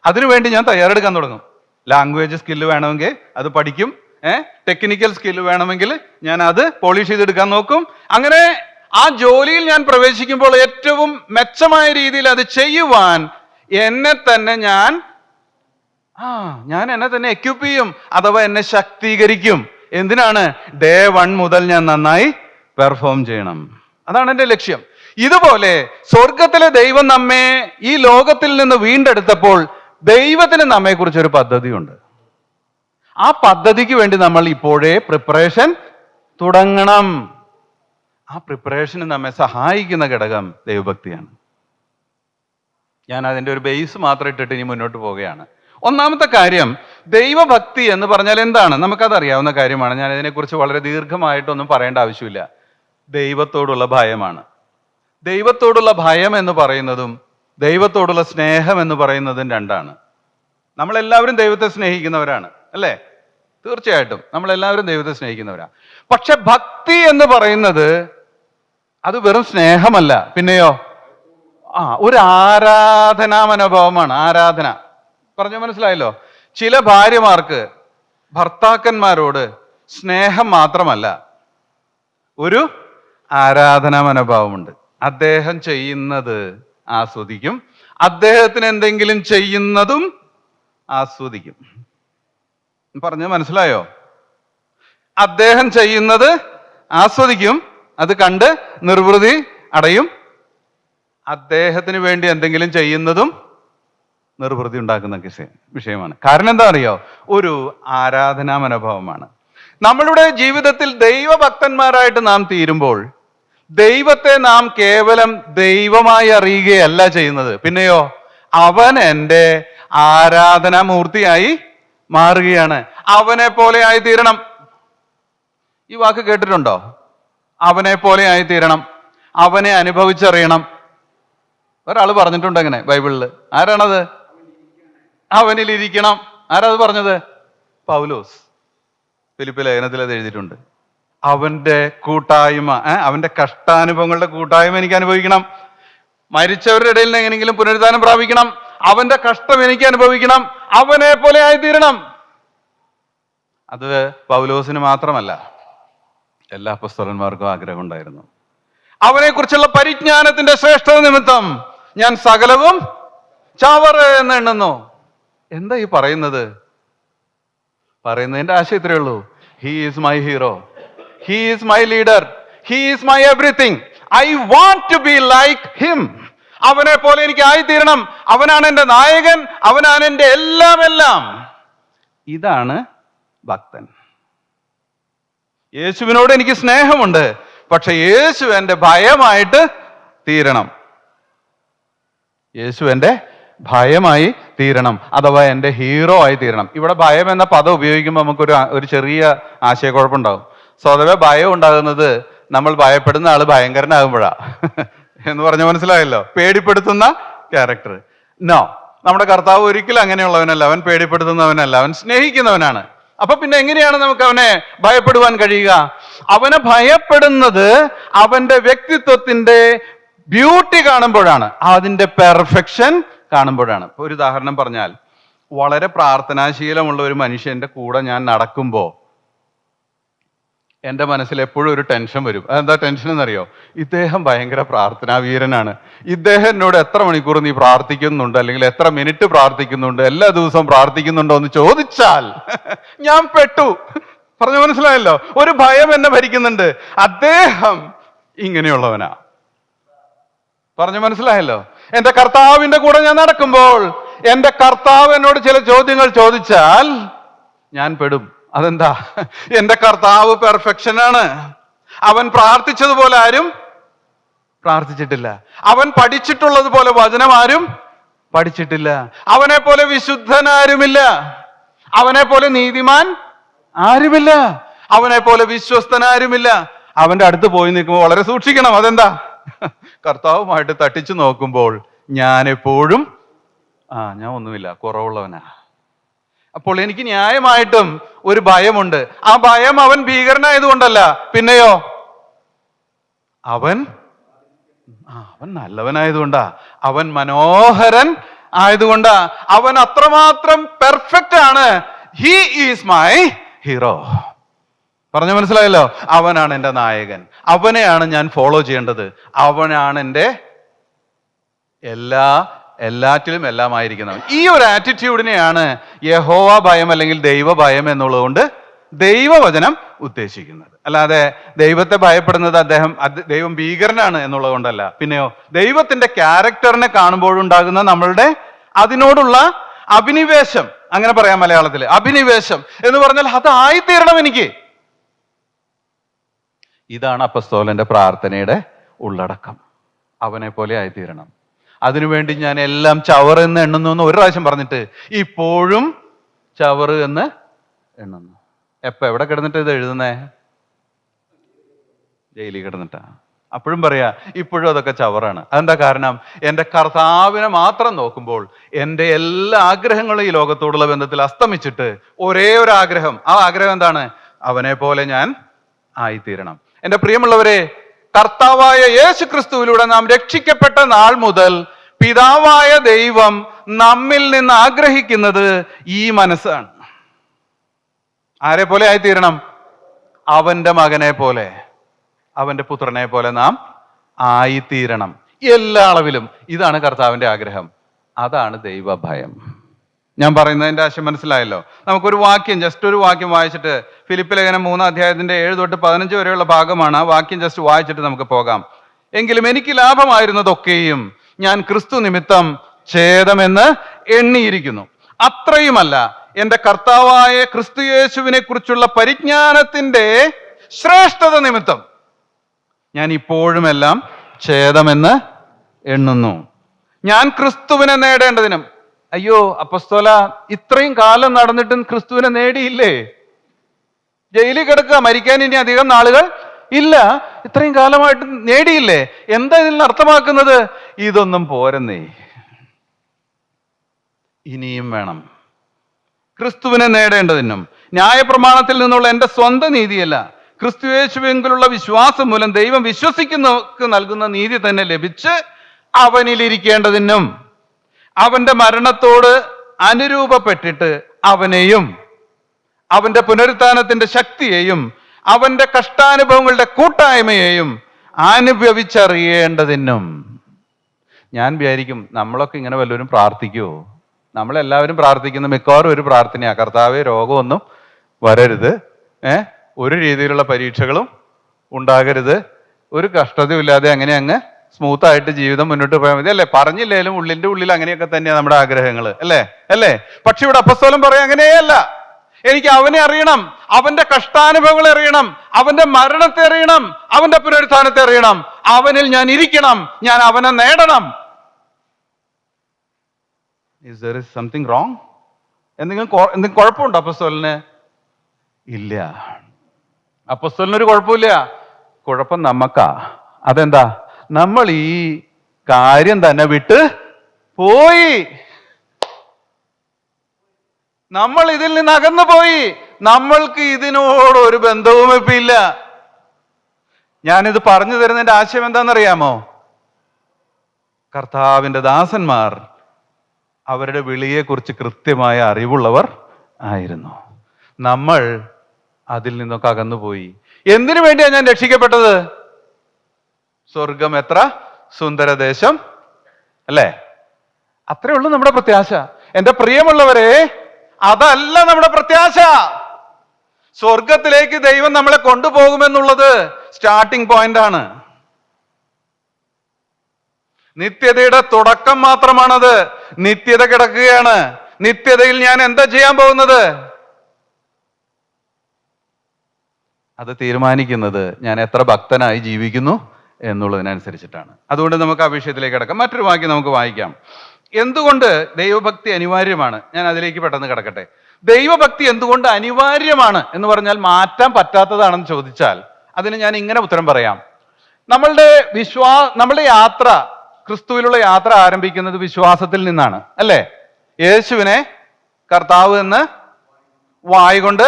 അതിനുവേണ്ടി ഞാൻ തയ്യാറെടുക്കാൻ തുടങ്ങും. ലാംഗ്വേജ് സ്കില്ല് വേണമെങ്കിൽ അത് പഠിക്കും. ടെക്നിക്കൽ സ്കില്ല് വേണമെങ്കിൽ ഞാൻ അത് പോളിഷ് ചെയ്തെടുക്കാൻ നോക്കും. അങ്ങനെ ആ ജോലിയിൽ ഞാൻ പ്രവേശിക്കുമ്പോൾ ഏറ്റവും മെച്ചമായ രീതിയിൽ അത് ചെയ്യുവാൻ എന്നെ തന്നെ ഞാൻ എന്നെ തന്നെ എക്യുപ്പ് ചെയ്യും, അഥവാ എന്നെ ശക്തീകരിക്കും. എന്തിനാണ്? ഡേ 1 മുതൽ ഞാൻ നന്നായി പെർഫോം ചെയ്യണം. അതാണ് എൻ്റെ ലക്ഷ്യം. ഇതുപോലെ സ്വർഗത്തിലെ ദൈവം നമ്മെ ഈ ലോകത്തിൽ നിന്ന് വീണ്ടെടുത്തപ്പോൾ ദൈവത്തിന് നമ്മെക്കുറിച്ചൊരു പദ്ധതിയുണ്ട്. ആ പദ്ധതിക്ക് വേണ്ടി നമ്മൾ ഇപ്പോഴേ പ്രിപ്പറേഷൻ തുടങ്ങണം. ആ പ്രിപ്പറേഷന് നമ്മെ സഹായിക്കുന്ന ഘടകം ദൈവഭക്തിയാണ്. ഞാൻ അതിൻ്റെ ഒരു ബേസ് മാത്രം ഇട്ടിട്ട് ഇനി മുന്നോട്ട് പോവുകയാണ്. ഒന്നാമത്തെ കാര്യം, ദൈവഭക്തി എന്ന് പറഞ്ഞാൽ എന്താണ്? നമുക്കതറിയാവുന്ന കാര്യമാണ്. ഞാൻ ഇതിനെക്കുറിച്ച് വളരെ ദീർഘമായിട്ടൊന്നും പറയേണ്ട ആവശ്യമില്ല. ദൈവത്തോടുള്ള ഭയമാണ്. ദൈവത്തോടുള്ള ഭയം എന്ന് പറയുന്നതും ദൈവത്തോടുള്ള സ്നേഹം എന്ന് പറയുന്നതും രണ്ടാണ്. നമ്മളെല്ലാവരും ദൈവത്തെ സ്നേഹിക്കുന്നവരാണ് അല്ലേ? തീർച്ചയായിട്ടും നമ്മളെല്ലാവരും ദൈവത്തെ സ്നേഹിക്കുന്നവരാണ്. പക്ഷെ ഭക്തി എന്ന് പറയുന്നത് അത് വെറും സ്നേഹമല്ല, പിന്നെയോ ഒരു ആരാധനാ മനോഭാവമാണ്. ആരാധന പറഞ്ഞു മനസ്സിലായല്ലോ? ചില ഭാര്യമാർക്ക് ഭർത്താക്കന്മാരോട് സ്നേഹം മാത്രമല്ല, ഒരു ആരാധനാ മനോഭാവമുണ്ട്. അദ്ദേഹം ചെയ്യുന്നത് ആസ്വദിക്കും, അദ്ദേഹത്തിന് എന്തെങ്കിലും ചെയ്യുന്നതും ആസ്വദിക്കും. പറഞ്ഞു മനസ്സിലായോ? അദ്ദേഹം ചെയ്യുന്നത് ആസ്വദിക്കും, അത് കണ്ട് നിർവൃതി അടയും. അദ്ദേഹത്തിന് വേണ്ടി എന്തെങ്കിലും ചെയ്യുന്നതും നിർവൃതി ഉണ്ടാക്കുന്ന വിഷയമാണ്. കാരണം എന്താ അറിയോ? ഒരു ആരാധനാ മനോഭാവമാണ്. നമ്മളുടെ ജീവിതത്തിൽ ദൈവഭക്തന്മാരായിട്ട് നാം തീരുമ്പോൾ ദൈവത്തെ നാം കേവലം ദൈവമായി അറിയുകയല്ല ചെയ്യുന്നത്, പിന്നെയോ അവൻ എൻ്റെ ആരാധനാമൂർത്തിയായി മാറുകയാണ്. അവനെ പോലെ ആയി തീരണം. ഈ വാക്ക് കേട്ടിട്ടുണ്ടോ? അവനെ പോലെ ആയി തീരണം, അവനെ അനുഭവിച്ചറിയണം. ഒരാൾ പറഞ്ഞിട്ടുണ്ട് അങ്ങനെ ബൈബിളിൽ. ആരാണത്? അവനിൽ ഇരിക്കണം. ആരാത് പറഞ്ഞത്? പൗലോസ്. ഫിലിപ്പി ലേഖനത്തിൽ അത് എഴുതിയിട്ടുണ്ട്. അവന്റെ കൂട്ടായ്മ, അവന്റെ കഷ്ടാനുഭവങ്ങളുടെ കൂട്ടായ്മ എനിക്ക് അനുഭവിക്കണം. മരിച്ചവരുടെ ഇടയിൽ നിന്ന് എങ്ങനെയെങ്കിലും പുനരുദ്ധാനം പ്രാപിക്കണം. അവന്റെ കഷ്ടം എനിക്ക് അനുഭവിക്കണം. അവനെ പോലെ ആയിത്തീരണം. അത് പൗലോസിന് മാത്രമല്ല, എല്ലാ അപ്പോസ്തലന്മാർക്കും ആഗ്രഹം ഉണ്ടായിരുന്നു. അവനെക്കുറിച്ചുള്ള പരിജ്ഞാനത്തിന്റെ ശ്രേഷ്ഠത നിമിത്തം ഞാൻ സകലവും ചവറ് എന്ന് എണ്ണുന്നു. എന്താ ഈ പറയുന്നത്? പറയുന്നതിന്റെ ആശയം ഇത്രയേ ഉള്ളൂ. He is my hero, he is my leader, he is my everything. I want to be like him. അവനെ പോലെ എനിക്ക് ആയിത്തീരണം. അവനാണ് എൻ്റെ നായകൻ, അവനാണ് എൻ്റെ എല്ലാം എല്ലാം. ഇതാണ് ഭക്തൻ. യേശുവിനോട് എനിക്ക് സ്നേഹമുണ്ട്, പക്ഷെ യേശു എൻ്റെ ഭയമായിട്ട് തീരണം. യേശു എൻ്റെ ഭയമായി തീരണം, അഥവാ എൻ്റെ ഹീറോ ആയി തീരണം. ഇവിടെ ഭയം എന്ന പദം ഉപയോഗിക്കുമ്പോൾ നമുക്കൊരു ചെറിയ ആശയക്കുഴപ്പമുണ്ടാകും. സ്വതവേ ഭയം ഉണ്ടാകുന്നത് നമ്മൾ ഭയപ്പെടുന്ന ആള് ഭയങ്കരനാകുമ്പോഴാ എന്ന് പറഞ്ഞ മനസ്സിലായല്ലോ? പേടിപ്പെടുത്തുന്ന ക്യാരക്ടർ. നോ, നമ്മുടെ കർത്താവ് ഒരിക്കലും അങ്ങനെയുള്ളവനല്ല. അവൻ പേടിപ്പെടുത്തുന്നവനല്ല, അവൻ സ്നേഹിക്കുന്നവനാണ്. അപ്പൊ പിന്നെ എങ്ങനെയാണ് നമുക്ക് അവനെ ഭയപ്പെടുവാൻ കഴിയുക? അവനെ ഭയപ്പെടുന്നത് അവന്റെ വ്യക്തിത്വത്തിന്റെ ബ്യൂട്ടി കാണുമ്പോഴാണ്, അതിന്റെ പെർഫെക്ഷൻ കാണുമ്പോഴാണ്. ഒരു ഉദാഹരണം പറഞ്ഞാൽ, വളരെ പ്രാർത്ഥനാശീലമുള്ള ഒരു മനുഷ്യന്റെ കൂടെ ഞാൻ നടക്കുമ്പോൾ എൻ്റെ മനസ്സിൽ എപ്പോഴും ഒരു ടെൻഷൻ വരും. അതെന്താ ടെൻഷൻ എന്നറിയോ? ഇദ്ദേഹം ഭയങ്കര പ്രാർത്ഥനാവീരനാണ്, ഇദ്ദേഹം എന്നോട് എത്ര മണിക്കൂർ നീ പ്രാർത്ഥിക്കുന്നുണ്ട്, അല്ലെങ്കിൽ എത്ര മിനിറ്റ് പ്രാർത്ഥിക്കുന്നുണ്ട്, എല്ലാ ദിവസവും പ്രാർത്ഥിക്കുന്നുണ്ടോ എന്ന് ചോദിച്ചാൽ ഞാൻ പെട്ടു. പറഞ്ഞു മനസ്സിലായല്ലോ? ഒരു ഭയം എന്നെ ഭരിക്കുന്നുണ്ട്. അദ്ദേഹം ഇങ്ങനെയുള്ളവനാ. പറഞ്ഞു മനസ്സിലായല്ലോ? എന്റെ കർത്താവിന്റെ കൂടെ ഞാൻ നടക്കുമ്പോൾ എന്റെ കർത്താവ് എന്നോട് ചില ചോദ്യങ്ങൾ ചോദിച്ചാൽ ഞാൻ പെടും. അതെന്താ? എന്റെ കർത്താവ് പെർഫെക്ഷനാണ്. അവൻ പ്രാർത്ഥിച്ചതുപോലെ ആരും പ്രാർത്ഥിച്ചിട്ടില്ല. അവൻ പഠിച്ചിട്ടുള്ളത് പോലെ വചനം ആരും പഠിച്ചിട്ടില്ല. അവനെ പോലെ വിശുദ്ധനാരുമില്ല. അവനെ പോലെ നീതിമാൻ ആരുമില്ല. അവനെ പോലെ വിശ്വസ്തനാരുമില്ല. അവന്റെ അടുത്ത് പോയി നിൽക്കുമ്പോൾ വളരെ സൂക്ഷിക്കണം. അതെന്താ? കർത്താവുമായിട്ട് തട്ടിച്ചു നോക്കുമ്പോൾ ഞാൻ എപ്പോഴും ഞാൻ ഒന്നുമില്ല, കുറവുള്ളവനാ. അപ്പോൾ എനിക്ക് ന്യായമായിട്ടും ഒരു ഭയമുണ്ട്. ആ ഭയം അവൻ ഭീകരനായതുകൊണ്ടല്ല, പിന്നെയോ അവൻ നല്ലവനായതുകൊണ്ടാ, അവൻ മനോഹരൻ ആയതുകൊണ്ടാ, അവൻ അത്രമാത്രം പെർഫെക്റ്റ് ആണ്. He is my hero. പറഞ്ഞു മനസ്സിലായല്ലോ? അവനാണ് എൻ്റെ നായകൻ, അവനെയാണ് ഞാൻ ഫോളോ ചെയ്യേണ്ടത്, അവനാണ് എൻ്റെ എല്ലാറ്റിലും എല്ലാമായിരിക്കുന്നവൻ. ഈ ഒരു ആറ്റിറ്റ്യൂഡിനെയാണ് യഹോവ ഭയം അല്ലെങ്കിൽ ദൈവ ഭയം എന്നുള്ളതുകൊണ്ട് ദൈവവചനം ഉദ്ദേശിക്കുന്നത്. അല്ലാതെ ദൈവത്തെ ഭയപ്പെടുന്നത് ദൈവം ഭീകരനാണ് എന്നുള്ളത് കൊണ്ടല്ല. പിന്നെയോ ദൈവത്തിന്റെ ക്യാരക്ടറിനെ കാണുമ്പോഴുണ്ടാകുന്ന നമ്മളുടെ അതിനോടുള്ള അഭിനിവേശം, അങ്ങനെ പറയാം മലയാളത്തിൽ, അഭിനിവേശം എന്ന് പറഞ്ഞാൽ അതായിത്തീരണം എനിക്ക്. ഇതാണ് അപ്പസ്തോലന്റെ പ്രാർത്ഥനയുടെ ഉള്ളടക്കം. അവനെ പോലെ ആയിത്തീരണം. അതിനുവേണ്ടി ഞാൻ എല്ലാം ചവറ് എന്ന് എണ്ണുന്നു എന്ന് ഒരു പ്രാവശ്യം പറഞ്ഞിട്ട് ഇപ്പോഴും ചവറ് എന്ന് എണ്ണുന്നു. എവിടെ കിടന്നിട്ട് ഇത് എഴുതുന്നേ? ജയിലിൽ കിടന്നിട്ടാ. അപ്പോഴും പറയാ ഇപ്പോഴും അതൊക്കെ ചവറാണ്. അതെന്താ കാരണം? എൻ്റെ കർത്താവിനെ മാത്രം നോക്കുമ്പോൾ എൻ്റെ എല്ലാ ആഗ്രഹങ്ങളും ഈ ലോകത്തോടുള്ള ബന്ധത്തിൽ അസ്തമിച്ചിട്ട് ഒരേ ഒരു ആഗ്രഹം, ആ ആഗ്രഹം എന്താണ്? അവനെ പോലെ ഞാൻ ആയിത്തീരണം. എൻ്റെ പ്രിയമുള്ളവരെ, കർത്താവായ യേശു ക്രിസ്തുവിലൂടെ നാം രക്ഷിക്കപ്പെട്ട നാൾ മുതൽ പിതാവായ ദൈവം നമ്മിൽ നിന്ന് ആഗ്രഹിക്കുന്നത് ഈ മനസ്സാണ്. ആരെ പോലെ ആയിത്തീരണം? അവന്റെ മകനെ പോലെ, അവന്റെ പുത്രനെ പോലെ നാം ആയിത്തീരണം എല്ലാ അളവിലും. ഇതാണ് കർത്താവിന്റെ ആഗ്രഹം. അതാണ് ദൈവഭയം. ഞാൻ പറയുന്നതിന്റെ ആശയം മനസ്സിലായല്ലോ? നമുക്കൊരു വാക്യം, ജസ്റ്റ് ഒരു വാക്യം വായിച്ചിട്ട്, ഫിലിപ്പ് ലേഖനം 3 അധ്യായത്തിന്റെ 7 തൊട്ട് 15 വരെയുള്ള ഭാഗമാണ്. ആ വാക്യം ജസ്റ്റ് വായിച്ചിട്ട് നമുക്ക് പോകാം. എങ്കിലും എനിക്ക് ലാഭമായിരുന്നതൊക്കെയും ഞാൻ ക്രിസ്തു നിമിത്തം ഛേദമെന്ന് എണ്ണിയിരിക്കുന്നു. അത്രയുമല്ല, എൻ്റെ കർത്താവായ ക്രിസ്തു യേശുവിനെ കുറിച്ചുള്ള പരിജ്ഞാനത്തിന്റെ ശ്രേഷ്ഠത നിമിത്തം ഞാൻ ഇപ്പോഴും എല്ലാം ഛേദമെന്ന് എണ്ണുന്നു, ഞാൻ ക്രിസ്തുവിനെ നേടേണ്ടതിനും. അയ്യോ അപ്പസ്തോല, ഇത്രയും കാലം നടന്നിട്ടും ക്രിസ്തുവിനെ നേടിയില്ലേ? ജയിലിൽ കിടക്കുക, മരിക്കാൻ ഇനി അധികം നാളുകൾ ഇല്ല, ഇത്രയും കാലമായിട്ട് നേടിയില്ലേ? എന്താ ഇതിൽ അർത്ഥമാക്കുന്നത്? ഇതൊന്നും പോരെന്നേ, ഇനിയും വേണം. ക്രിസ്തുവിനെ നേടേണ്ടതിനും ന്യായപ്രമാണത്തിൽ നിന്നുള്ള എൻ്റെ സ്വന്തം നീതിയല്ല, ക്രിസ്തുയേശുവിലുള്ള വിശ്വാസം മൂലം ദൈവം വിശ്വസിക്കുന്നവർക്ക് നൽകുന്ന നീതി തന്നെ ലഭിച്ച് അവനിലിരിക്കേണ്ടതിനും, അവന്റെ മരണത്തോട് അനുരൂപപ്പെട്ടിട്ട് അവനെയും അവന്റെ പുനരുത്ഥാനത്തിന്റെ ശക്തിയെയും അവന്റെ കഷ്ടാനുഭവങ്ങളുടെ കൂട്ടായ്മയെയും അനുഭവിച്ചറിയേണ്ടതിനും. ഞാൻ വിചാരിക്കും, നമ്മളൊക്കെ ഇങ്ങനെ വല്ലവരും പ്രാർത്ഥിക്കുമോ? നമ്മളെല്ലാവരും പ്രാർത്ഥിക്കുന്ന മിക്കവാറും ഒരു പ്രാർത്ഥനയാ, കർത്താവേ രോഗമൊന്നും വരരുത്, ഒരു രീതിയിലുള്ള പരീക്ഷകളും ഉണ്ടാകരുത്, ഒരു കഷ്ടതയും ഇല്ലാതെ അങ്ങനെ അങ്ങ് സ്മൂത്തായിട്ട് ജീവിതം മുന്നോട്ട് പോയാൽ മതി, അല്ലേ? പറഞ്ഞില്ലേലും ഉള്ളിന്റെ ഉള്ളിൽ അങ്ങനെയൊക്കെ തന്നെയാണ് നമ്മുടെ ആഗ്രഹങ്ങൾ, അല്ലേ? പക്ഷെ ഇവിടെ അപ്പസ്തോലൻ പറയാം, അങ്ങനെയല്ല. എനിക്ക് അവനെ അറിയണം, അവന്റെ കഷ്ടാനുഭവങ്ങളെ അറിയണം, അവന്റെ മരണത്തെ അറിയണം, അവന്റെ പുനരുത്ഥാനത്തെ അറിയണം, അവനിൽ ഞാൻ ഇരിക്കണം, ഞാൻ അവനെ നേടണം. Is there something wrong? എന്തെങ്കിലും കുഴപ്പമുണ്ടോ അപ്പസ്തോലന്? ഇല്ല. അപ്പസ്തോലനൊരു കുഴപ്പമില്ല. കുഴപ്പം നമുക്കാ. അതെന്താ? നമ്മൾ ഈ കാര്യം തന്നെ വിട്ട് പോയി, നമ്മൾ ഇതിൽ നിന്ന് അകന്നു പോയി, നമ്മൾക്ക് ഇതിനോട് ഒരു ബന്ധവും ഇപ്പൊ ഇല്ല. ഞാനിത് പറഞ്ഞു തരുന്നതിന്റെ ആശയം എന്താണെന്നറിയാമോ? കർത്താവിന്റെ ദാസന്മാർ അവരുടെ വിളിയെക്കുറിച്ച് കൃത്യമായ അറിവുള്ളവർ ആയിരുന്നു. നമ്മൾ അതിൽ നിന്നൊക്കെ അകന്നുപോയി. എന്തിനു വേണ്ടിയാണ് ഞാൻ രക്ഷിക്കപ്പെട്ടത്? സ്വർഗം എത്ര സുന്ദരദേശം അല്ലേ? അത്രേ ഉള്ളൂ നമ്മുടെ പ്രത്യാശ. എൻ്റെ പ്രിയമുള്ളവരെ, അതല്ല നമ്മുടെ പ്രത്യാശ. സ്വർഗത്തിലേക്ക് ദൈവം നമ്മളെ കൊണ്ടുപോകുമെന്നുള്ളത് സ്റ്റാർട്ടിംഗ് പോയിന്റ് ആണ്. നിത്യതയുടെ തുടക്കം മാത്രമാണത്. നിത്യത കിടക്കുകയാണ്. നിത്യതയിൽ ഞാൻ എന്താ ചെയ്യാൻ പോകുന്നത്? അത് തീരുമാനിക്കുന്നത് ഞാൻ എത്ര ഭക്തനായി ജീവിക്കുന്നു എന്നുള്ളതിനനുസരിച്ചിട്ടാണ്. അതുകൊണ്ട് നമുക്ക് ആ വിഷയത്തിലേക്ക് കിടക്കാം. മറ്റൊരു വാക്യം നമുക്ക് വായിക്കാം. എന്തുകൊണ്ട് ദൈവഭക്തി അനിവാര്യമാണ്? ഞാൻ അതിലേക്ക് പെട്ടെന്ന് കിടക്കട്ടെ. ദൈവഭക്തി എന്തുകൊണ്ട് അനിവാര്യമാണ് എന്ന് പറഞ്ഞാൽ മാറ്റാൻ പറ്റാത്തതാണെന്ന് ചോദിച്ചാൽ അതിന് ഞാൻ ഇങ്ങനെ ഉത്തരം പറയാം. നമ്മളുടെ യാത്ര, ക്രിസ്തുവിലുള്ള യാത്ര ആരംഭിക്കുന്നത് വിശ്വാസത്തിൽ നിന്നാണ് അല്ലേ? യേശുവിനെ കർത്താവ് എന്ന് വായ് കൊണ്ട്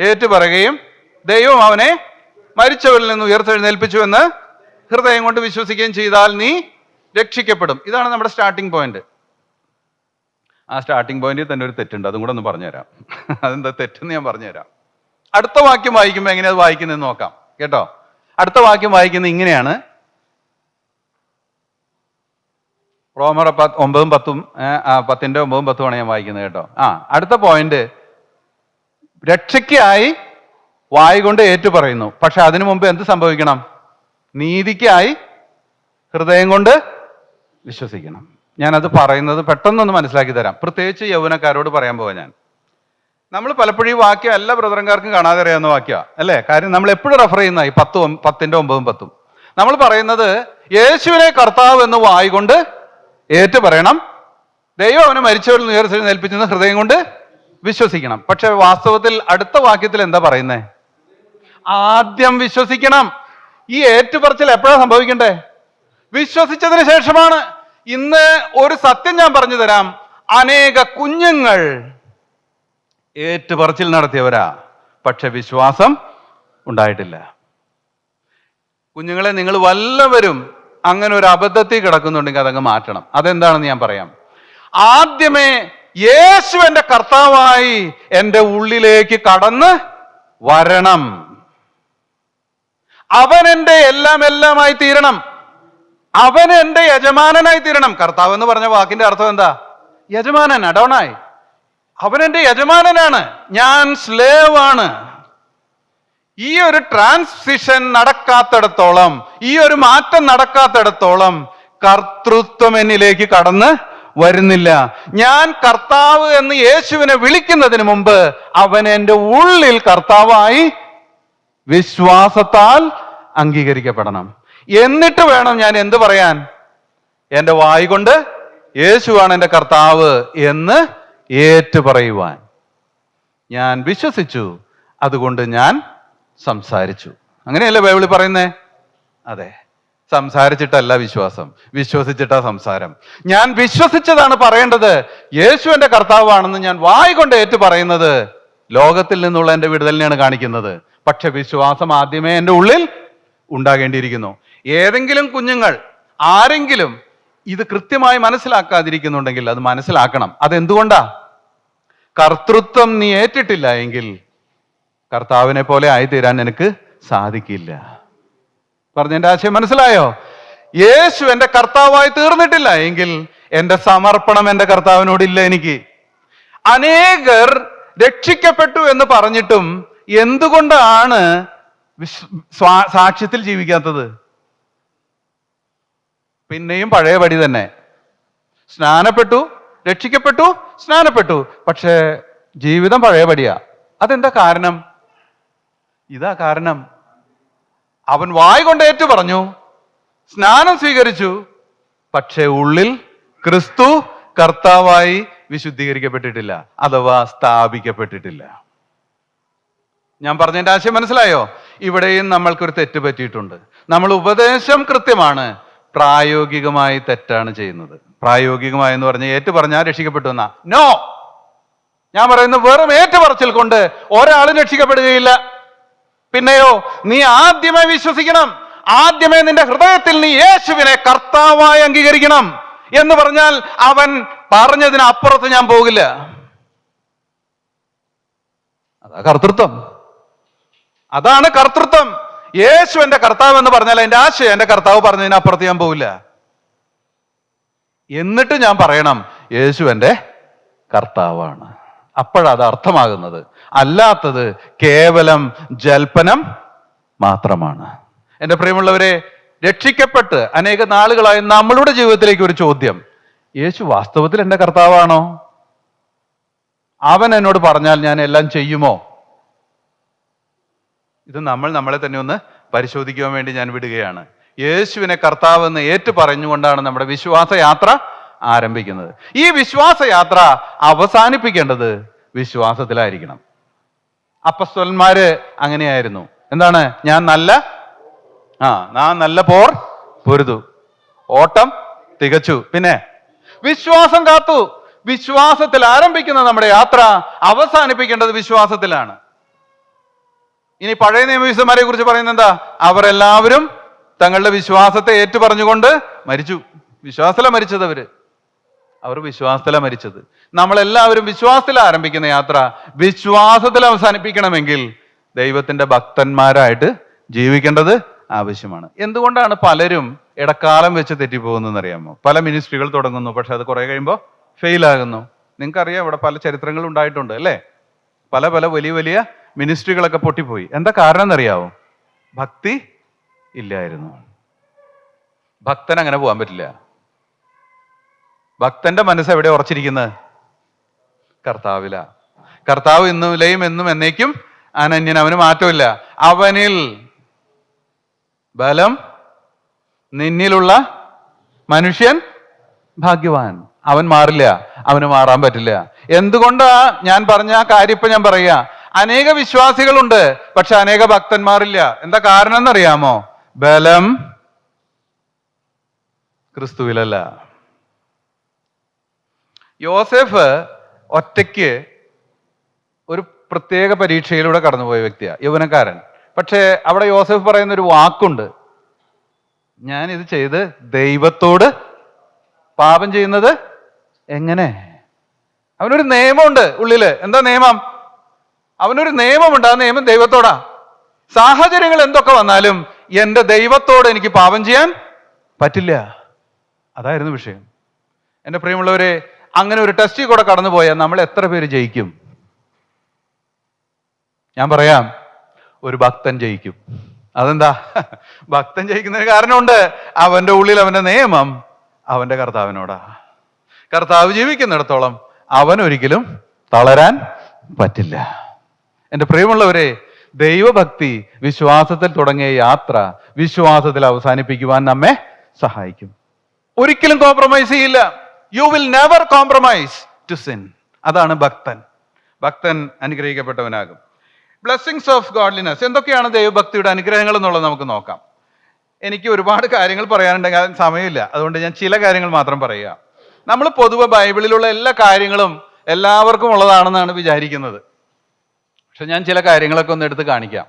ഏറ്റുപറയുകയും ദൈവം അവനെ മരിച്ചവരിൽ നിന്ന് ഉയർത്തെഴുന്നേൽപ്പിച്ചു എന്ന് ഹൃദയം കൊണ്ട് വിശ്വസിക്കുകയും ചെയ്താൽ നീ രക്ഷിക്കപ്പെടും. ഇതാണ് നമ്മുടെ സ്റ്റാർട്ടിംഗ് പോയിന്റ്. ആ സ്റ്റാർട്ടിംഗ് പോയിന്റിൽ തന്നെ ഒരു തെറ്റുണ്ട്. അതും കൂടെ ഒന്ന് പറഞ്ഞുതരാം. അതെന്താ തെറ്റെന്ന് ഞാൻ പറഞ്ഞുതരാം. അടുത്ത വാക്യം വായിക്കുമ്പോൾ എങ്ങനെയാ വായിക്കുന്നതെന്ന് നോക്കാം കേട്ടോ. അടുത്ത വാക്യം വായിക്കുന്നത് ഇങ്ങനെയാണ്. റോമർ 9:10, 10-ന്റെ 9-10 ഞാൻ വായിക്കുന്നത് കേട്ടോ. അടുത്ത പോയിന്റ്, രക്ഷയ്ക്കായി വായ് കൊണ്ട് ഏറ്റു പറയുന്നു. പക്ഷെ അതിനു മുമ്പ് എന്ത് സംഭവിക്കണം? നീതിക്കായി ഹൃദയം കൊണ്ട് വിശ്വസിക്കണം. ഞാനത് പറയുന്നത് പെട്ടെന്നൊന്ന് മനസ്സിലാക്കി തരാം. പ്രത്യേകിച്ച് യൗവനക്കാരോട് പറയാൻ പോവാ ഞാൻ. നമ്മൾ പലപ്പോഴും ഈ വാക്യം എല്ലാ ബ്രദറന്മാർക്കും കാണാതെ അറിയാവുന്ന വാക്യമാണ് അല്ലേ? കാര്യം നമ്മൾ എപ്പോഴും റെഫർ ചെയ്യുന്ന ഈ 10-ന്റെ 9-10 നമ്മൾ പറയുന്നത് യേശുവിനെ കർത്താവ് എന്ന് വായ് കൊണ്ട് ഏറ്റു പറയണം, ദൈവം അവനെ മരിച്ചവരിൽ നിന്ന് ഉയർത്തെഴുന്നേൽപ്പിച്ചെന്ന് ഹൃദയം കൊണ്ട് വിശ്വസിക്കണം. പക്ഷെ വാസ്തവത്തിൽ അടുത്ത വാക്യത്തിൽ എന്താ പറയുന്നേ? ആദ്യം വിശ്വസിക്കണം. ഈ ഏറ്റുപറച്ചിൽ എപ്പോഴാണ് സംഭവിക്കണ്ടേ? വിശ്വസിച്ചതിന് ശേഷമാണ്. ഇന്ന് ഒരു സത്യം ഞാൻ പറഞ്ഞു തരാം. അനേക കുഞ്ഞുങ്ങൾ ഏറ്റുപറച്ചിൽ നടത്തിയവരാ, പക്ഷെ വിശ്വാസം ഉണ്ടായിട്ടില്ല. കുഞ്ഞുങ്ങളെ, നിങ്ങൾ വല്ലവരും അങ്ങനെ ഒരു അബദ്ധത്തിൽ കിടക്കുന്നുണ്ടെങ്കിൽ അതങ്ങ് മാറ്റണം. അതെന്താണെന്ന് ഞാൻ പറയാം. ആദ്യമേ യേശു എൻ്റെ കർത്താവായി എൻ്റെ ഉള്ളിലേക്ക് കടന്ന് വരണം. അവൻ എൻ്റെ എല്ലാമായി തീരണം. അവൻ എൻ്റെ യജമാനനായി തീരണം. കർത്താവ് എന്ന് പറഞ്ഞ വാക്കിന്റെ അർത്ഥം എന്താ? യജമാനൻ, അഡോണായി. അവൻ എൻ്റെ യജമാനനാണ്, ഞാൻ സ്ലേവ് ആണ്. ഈ ഒരു ട്രാൻസിഷൻ നടക്കാത്തിടത്തോളം, ഈ ഒരു മാറ്റം നടക്കാത്തിടത്തോളം കർത്തൃത്വം എന്നിലേക്ക് കടന്ന് വരുന്നില്ല. ഞാൻ കർത്താവ് എന്ന് യേശുവിനെ വിളിക്കുന്നതിന് മുമ്പ് അവൻ എൻ്റെ ഉള്ളിൽ കർത്താവായി വിശ്വാസത്താൽ അംഗീകരിക്കപ്പെടണം. എന്നിട്ട് വേണം ഞാൻ എന്ത് പറയാൻ? എൻ്റെ വായ് കൊണ്ട് യേശുവാണ് എൻ്റെ കർത്താവ് എന്ന് ഏറ്റു പറയുവാൻ. ഞാൻ വിശ്വസിച്ചു, അതുകൊണ്ട് ഞാൻ സംസാരിച്ചു. അങ്ങനെയല്ലേ ബൈബിളിൽ പറയുന്നേ? അതെ, സംസാരിച്ചിട്ടല്ല വിശ്വാസം, വിശ്വസിച്ചിട്ടാ സംസാരം. ഞാൻ വിശ്വസിച്ചതാണ് പറയേണ്ടത്. യേശു എൻ്റെ കർത്താവാണെന്ന് ഞാൻ വായ് കൊണ്ട് ഏറ്റു പറയുന്നത് ലോകത്തിൽ നിന്നുള്ള എൻ്റെ വിടുതലിനെയാണ് കാണിക്കുന്നത്. പക്ഷെ വിശ്വാസം ആദ്യമേ എൻ്റെ ഉള്ളിൽ ഉണ്ടാകേണ്ടിയിരിക്കുന്നു. ഏതെങ്കിലും കുഞ്ഞുങ്ങൾ, ആരെങ്കിലും ഇത് കൃത്യമായി മനസ്സിലാക്കാതിരിക്കുന്നുണ്ടെങ്കിൽ അത് മനസ്സിലാക്കണം. അതെന്തുകൊണ്ടാ? കർത്തൃത്വം നീ ഏറ്റിട്ടില്ല എങ്കിൽ കർത്താവിനെ പോലെ ആയിത്തീരാൻ നിനക്ക് സാധിക്കില്ല. പറഞ്ഞതിന്റെ ആശയം മനസ്സിലായോ? യേശു എൻ്റെ കർത്താവായി തീർന്നിട്ടില്ല എങ്കിൽ എൻ്റെ സമർപ്പണം എൻ്റെ കർത്താവിനോടില്ല എനിക്ക്. അനേകർ രക്ഷിക്കപ്പെട്ടു എന്ന് പറഞ്ഞിട്ടും എന്തുകൊണ്ടാണ് സാക്ഷ്യത്തിൽ ജീവിക്കാത്തത്? പിന്നെയും പഴയപടി തന്നെ. സ്നാനപ്പെട്ടു, രക്ഷിക്കപ്പെട്ടു, സ്നാനപ്പെട്ടു, പക്ഷേ ജീവിതം പഴയപടിയാ. അതെന്താ കാരണം? ഇതാ കാരണം. അവൻ വായ് കൊണ്ട് ഏറ്റു പറഞ്ഞു, സ്നാനം സ്വീകരിച്ചു, പക്ഷേ ഉള്ളിൽ ക്രിസ്തു കർത്താവായി വിശുദ്ധീകരിക്കപ്പെട്ടിട്ടില്ല, അഥവാ സ്ഥാപിക്കപ്പെട്ടിട്ടില്ല. ഞാൻ പറഞ്ഞതിന്റെ ആശയം മനസ്സിലായോ? ഇവിടെയും നമ്മൾക്കൊരു തെറ്റ് പറ്റിയിട്ടുണ്ട്. നമ്മൾ ഉപദേശം കൃത്യമാണ്, പ്രായോഗികമായി തെറ്റാണ് ചെയ്യുന്നത്. പ്രായോഗികമായി എന്ന് പറഞ്ഞാൽ ഏറ്റു പറഞ്ഞാൽ രക്ഷിക്കപ്പെട്ടു എന്നാ? നോ, ഞാൻ പറയുന്നത് വെറും ഏറ്റുപറച്ചിൽ കൊണ്ട് ഒരാളും രക്ഷിക്കപ്പെടുകയില്ല. പിന്നെയോ, നീ ആദ്യമേ വിശ്വസിക്കണം. ആദ്യമേ നിന്റെ ഹൃദയത്തിൽ നീ യേശുവിനെ കർത്താവായി അംഗീകരിക്കണം. എന്ന് പറഞ്ഞാൽ അവൻ പറഞ്ഞതിനപ്പുറത്ത് ഞാൻ പോകില്ല. അതാ കർത്തൃത്വം. അതാണ് കർത്തൃത്വം. യേശു എന്റെ കർത്താവ് എന്ന് പറഞ്ഞാൽ എന്റെ ആശയം എന്റെ കർത്താവ് പറഞ്ഞതിനപ്പുറത്ത് ഞാൻ പോകില്ല. എന്നിട്ട് ഞാൻ പറയണം യേശു എന്റെ കർത്താവാണ്. അപ്പോഴത് അർത്ഥമാകുന്നത്. അല്ലാത്തത് കേവലം ജൽപ്പനം മാത്രമാണ്. എൻ്റെ പ്രിയമുള്ളവരെ, രക്ഷിക്കപ്പെട്ട് അനേക നാളുകളായി നമ്മളുടെ ജീവിതത്തിലേക്ക് ഒരു ചോദ്യം: യേശു വാസ്തവത്തിൽ എൻ്റെ കർത്താവാണോ? അവൻ എന്നോട് പറഞ്ഞാൽ ഞാൻ എല്ലാം ചെയ്യുമോ? ഇത് നമ്മളെ തന്നെ ഒന്ന് പരിശോധിക്കുവാൻ വേണ്ടി ഞാൻ വിടുകയാണ്. യേശുവിനെ കർത്താവെന്ന് ഏറ്റു പറഞ്ഞുകൊണ്ടാണ് നമ്മുടെ വിശ്വാസയാത്ര ആരംഭിക്കുന്നത്. ഈ വിശ്വാസയാത്ര അവസാനിപ്പിക്കേണ്ടത് വിശ്വാസത്തിലായിരിക്കണം. അപ്പസ്തലന്മാര് അങ്ങനെയായിരുന്നു. എന്താണ്? ഞാൻ നല്ല പോർ പൊരുതു, ഓട്ടം തികച്ചു, പിന്നെ വിശ്വാസം കാത്തു. വിശ്വാസത്തിൽ ആരംഭിക്കുന്ന നമ്മുടെ യാത്ര അവസാനിപ്പിക്കേണ്ടത് വിശ്വാസത്തിലാണ്. ഇനി പഴയ നിയമവിശുദ്ധന്മാരെ കുറിച്ച് പറയുന്നത് എന്താ? അവരെല്ലാവരും തങ്ങളുടെ വിശ്വാസത്തെ ഏറ്റു പറഞ്ഞുകൊണ്ട് മരിച്ചു. വിശ്വാസത്തിലാണ് മരിച്ചത്. അവർ വിശ്വാസത്തിലാണ് മരിച്ചത്. നമ്മളെല്ലാവരും വിശ്വാസത്തിൽ ആരംഭിക്കുന്ന യാത്ര വിശ്വാസത്തിൽ അവസാനിപ്പിക്കണമെങ്കിൽ ദൈവത്തിന്റെ ഭക്തന്മാരായിട്ട് ജീവിക്കേണ്ടത് ആവശ്യമാണ്. എന്തുകൊണ്ടാണ് പലരും ഇടക്കാലം വെച്ച് തെറ്റിപ്പോകുന്നതെന്ന് അറിയാമോ? പല മിനിസ്ട്രികൾ തുടങ്ങുന്നു, പക്ഷെ അത് കുറെ കഴിയുമ്പോൾ ഫെയിലാകുന്നു. നിങ്ങൾക്കറിയാം, ഇവിടെ പല ചരിത്രങ്ങൾ ഉണ്ടായിട്ടുണ്ട് അല്ലേ? പല വലിയ മിനിസ്ട്രികളൊക്കെ പൊട്ടിപ്പോയി. എന്താ കാരണം എന്നറിയാവോ? ഭക്തി ഇല്ലായിരുന്നു. ഭക്തൻ അങ്ങനെ പോകാൻ പറ്റില്ല. ഭക്തന്റെ മനസ്സ് എവിടെ ഉറച്ചിരിക്കുന്നത്? കർത്താവില. കർത്താവ് ഇന്നുമിലെയും എന്നും എന്നേക്കും അനന്യൻ, അവന് മാറ്റമില്ല. അവനിൽ ബലം, നിന്നിലുള്ള മനുഷ്യൻ ഭാഗ്യവാൻ. അവൻ മാറില്ല, അവന് മാറാൻ പറ്റില്ല. എന്തുകൊണ്ടാ ഞാൻ പറഞ്ഞ ആ കാര്യം ഇപ്പൊ ഞാൻ പറയാ? അനേക വിശ്വാസികളുണ്ട്, പക്ഷെ അനേക ഭക്തന്മാരില്ല. എന്താ കാരണം എന്നറിയാമോ? ബലം ക്രിസ്തുവിലല്ല. യോസേഫ് ഒറ്റയ്ക്ക് ഒരു പ്രത്യേക പരീക്ഷയിലൂടെ കടന്നുപോയ വ്യക്തിയാണ്, യൗവനക്കാരൻ. പക്ഷേ അവിടെ യോസേഫ് പറയുന്ന ഒരു വാക്കുണ്ട്: ഞാൻ ഇത് ചെയ്ത് ദൈവത്തോട് പാപം ചെയ്യുന്നത് എങ്ങനെ? അവനൊരു നിയമമുണ്ട് ഉള്ളില്. എന്താ നിയമം? അവനൊരു നിയമമുണ്ട്. ആ നിയമം ദൈവത്തോടാ. സാഹചര്യങ്ങൾ എന്തൊക്കെ വന്നാലും എൻ്റെ ദൈവത്തോട് എനിക്ക് പാപം ചെയ്യാൻ പറ്റില്ല. അതായിരുന്നു വിഷയം. എൻ്റെ പ്രിയമുള്ളവരെ, അങ്ങനെ ഒരു ടെസ്റ്റിൽ കൂടെ കടന്നുപോയാൽ നമ്മൾ എത്ര പേര് ജയിക്കും? ഞാൻ പറയാം, ഒരു ഭക്തൻ ജയിക്കും. അതെന്താ? ഭക്തൻ ജയിക്കുന്നതിന് കാരണമുണ്ട്. അവന്റെ ഉള്ളിൽ അവന്റെ നിയമം അവന്റെ കർത്താവിനോടാ. കർത്താവ് ജീവിക്കുന്നിടത്തോളം അവൻ ഒരിക്കലും തളരാൻ പറ്റില്ല. എൻ്റെ പ്രിയമുള്ളവരെ, ദൈവഭക്തി വിശ്വാസത്തിൽ തുടങ്ങിയ യാത്ര വിശ്വാസത്തിൽ അവസാനിപ്പിക്കുവാൻ നമ്മെ സഹായിക്കും. ഒരിക്കലും കോംപ്രമൈസ് ചെയ്യില്ല. You will never compromise to sin. അതാണ് ഭക്തൻ. ഭക്തൻ അനുഗ്രഹിക്കപ്പെട്ടവനാകും. Blessings of godliness. എന്തൊക്കെയാണ് ദൈവഭക്തിയുടെ അനുഗ്രഹങ്ങൾ എന്നുള്ളത് നമുക്ക് നോക്കാം. എനിക്ക് ഒരുപാട് കാര്യങ്ങൾ പറയാനുണ്ടെങ്കിൽ സമയമില്ല, അതുകൊണ്ട് ഞാൻ ചില കാര്യങ്ങൾ മാത്രം പറയുക. നമ്മൾ പൊതുവെ ബൈബിളിലുള്ള എല്ലാ കാര്യങ്ങളും എല്ലാവർക്കും ഉള്ളതാണെന്നാണ് വിചാരിക്കുന്നത്. പക്ഷെ ഞാൻ ചില കാര്യങ്ങളൊക്കെ ഒന്ന് എടുത്ത് കാണിക്കാം.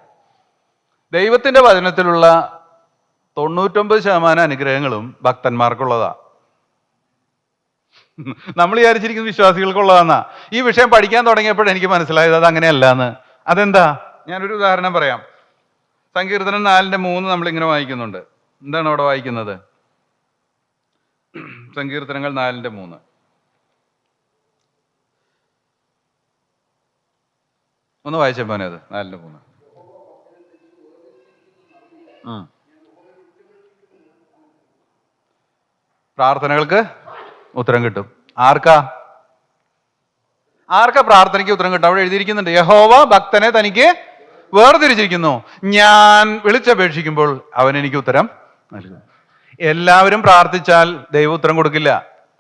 ദൈവത്തിന്റെ വചനത്തിലുള്ള 99% അനുഗ്രഹങ്ങളും ഭക്തന്മാർക്കുള്ളതാ. നമ്മൾ വിചാരിച്ചിരിക്കുന്ന വിശ്വാസികൾക്കുള്ളതാന്നാ. ഈ വിഷയം പഠിക്കാൻ തുടങ്ങിയപ്പോൾ എനിക്ക് മനസ്സിലായത് അത് അങ്ങനെയല്ല എന്ന്. അതെന്താ? ഞാനൊരു ഉദാഹരണം പറയാം. സങ്കീർത്തനം 4:3 നമ്മളിങ്ങനെ വായിക്കുന്നുണ്ട്. എന്താണ് അവിടെ വായിക്കുന്നത്? സങ്കീർത്തനങ്ങൾ 4:3. ഒന്ന് വായിച്ചപ്പോ അത് 4:3. പ്രാർത്ഥനകൾക്ക് ഉത്തരം കിട്ടും. ആർക്കാ പ്രാർത്ഥനയ്ക്ക് ഉത്തരം കിട്ടും? അവിടെ എഴുതിയിരിക്കുന്നുണ്ട്, യഹോവ ഭക്തനെ തനിക്ക് വേർതിരിച്ചിരിക്കുന്നു, ഞാൻ വിളിച്ചപേക്ഷിക്കുമ്പോൾ അവൻ എനിക്ക് ഉത്തരം നൽകും. എല്ലാവരും പ്രാർത്ഥിച്ചാൽ ദൈവം ഉത്തരം കൊടുക്കില്ല,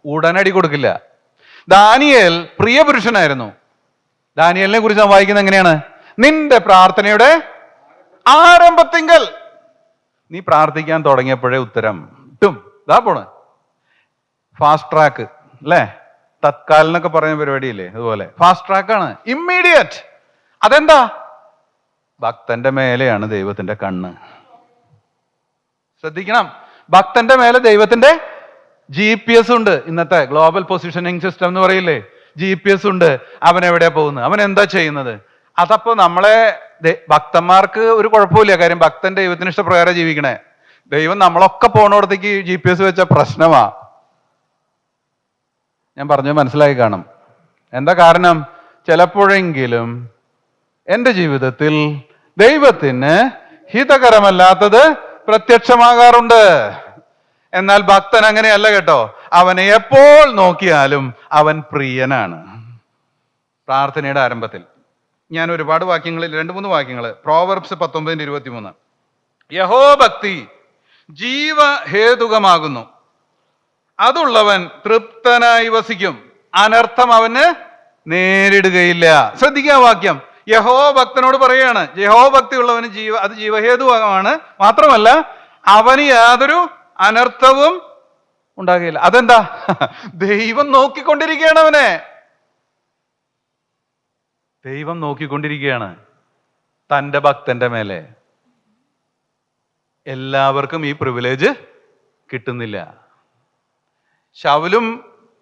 ഉടനടി കൊടുക്കില്ല. ദാനിയേൽ പ്രിയപുരുഷനായിരുന്നു. ദാനിയേലിനെ കുറിച്ച് നാം വായിക്കുന്നത് എങ്ങനെയാണ്? നിന്റെ പ്രാർത്ഥനയുടെ ആരംഭത്തിങ്കൽ നീ പ്രാർത്ഥിക്കാൻ തുടങ്ങിയപ്പോഴേ ഉത്തരം കിട്ടും. ഇതാ പോണ് ഫാസ്റ്റ് ട്രാക്ക് അല്ലേ? തത്കാൽ എന്നൊക്കെ പറയുന്ന പരിപാടിയില്ലേ, അതുപോലെ ഫാസ്റ്റ് ട്രാക്കാണ്, ഇമ്മീഡിയറ്റ്. അതെന്താ? ഭക്തന്റെ മേലെയാണ് ദൈവത്തിന്റെ കണ്ണ്. ശ്രദ്ധിക്കണം, ഭക്തന്റെ മേലെ ദൈവത്തിന്റെ GPS ഉണ്ട്, ഇന്നത്തെ ഗ്ലോബൽ പൊസിഷനിങ് സിസ്റ്റം എന്ന് പറയില്ലേ, GPS ഉണ്ട്. അവൻ എവിടെയാ പോകുന്നത്, അവൻ എന്താ ചെയ്യുന്നത്. അതപ്പോ നമ്മളെ ഭക്തന്മാർക്ക് ഒരു കുഴപ്പമില്ല. കാര്യം ഭക്തൻ ദൈവത്തിന് ഇഷ്ടപ്രകാരം ജീവിക്കണേ. ദൈവം നമ്മളൊക്കെ പോണോടത്തേക്ക് GPS വെച്ച പ്രശ്നമാ. ഞാൻ പറഞ്ഞത് മനസ്സിലായി കാണും. എന്താ കാരണം? ചിലപ്പോഴെങ്കിലും എൻ്റെ ജീവിതത്തിൽ ദൈവത്തിന് ഹിതകരമല്ലാത്തത് പ്രത്യക്ഷമാകാറുണ്ട്. എന്നാൽ ഭക്തൻ അങ്ങനെയല്ല കേട്ടോ. അവനെ എപ്പോൾ നോക്കിയാലും അവൻ പ്രിയനാണ്. പ്രാർത്ഥനയുടെ ആരംഭത്തിൽ ഞാൻ ഒരുപാട് വാക്യങ്ങളിൽ 2-3 വാക്യങ്ങൾ, പ്രോവർബ്സ് 19:23, യഹോഭക്തി ജീവഹേതുകമാകുന്നു, അതുള്ളവൻ തൃപ്തനായി വസിക്കും, അനർത്ഥം അവന് നേരിടുകയില്ല. ശ്രദ്ധിക്കുക വാക്യം. യഹോഭക്തനോട് പറയുകയാണ്, യഹോഭക്തി ഉള്ളവന് അത് ജീവഹേതുകമാണ്, മാത്രമല്ല അവന് യാതൊരു അനർത്ഥവും ഉണ്ടാകുകയില്ല. അതെന്താ? ദൈവം നോക്കിക്കൊണ്ടിരിക്കുകയാണ് അവനെ. ദൈവം നോക്കിക്കൊണ്ടിരിക്കുകയാണ് തൻ്റെ ഭക്തന്റെ മേലെ. എല്ലാവർക്കും ഈ പ്രിവിലേജ് കിട്ടുന്നില്ല. ശൗലും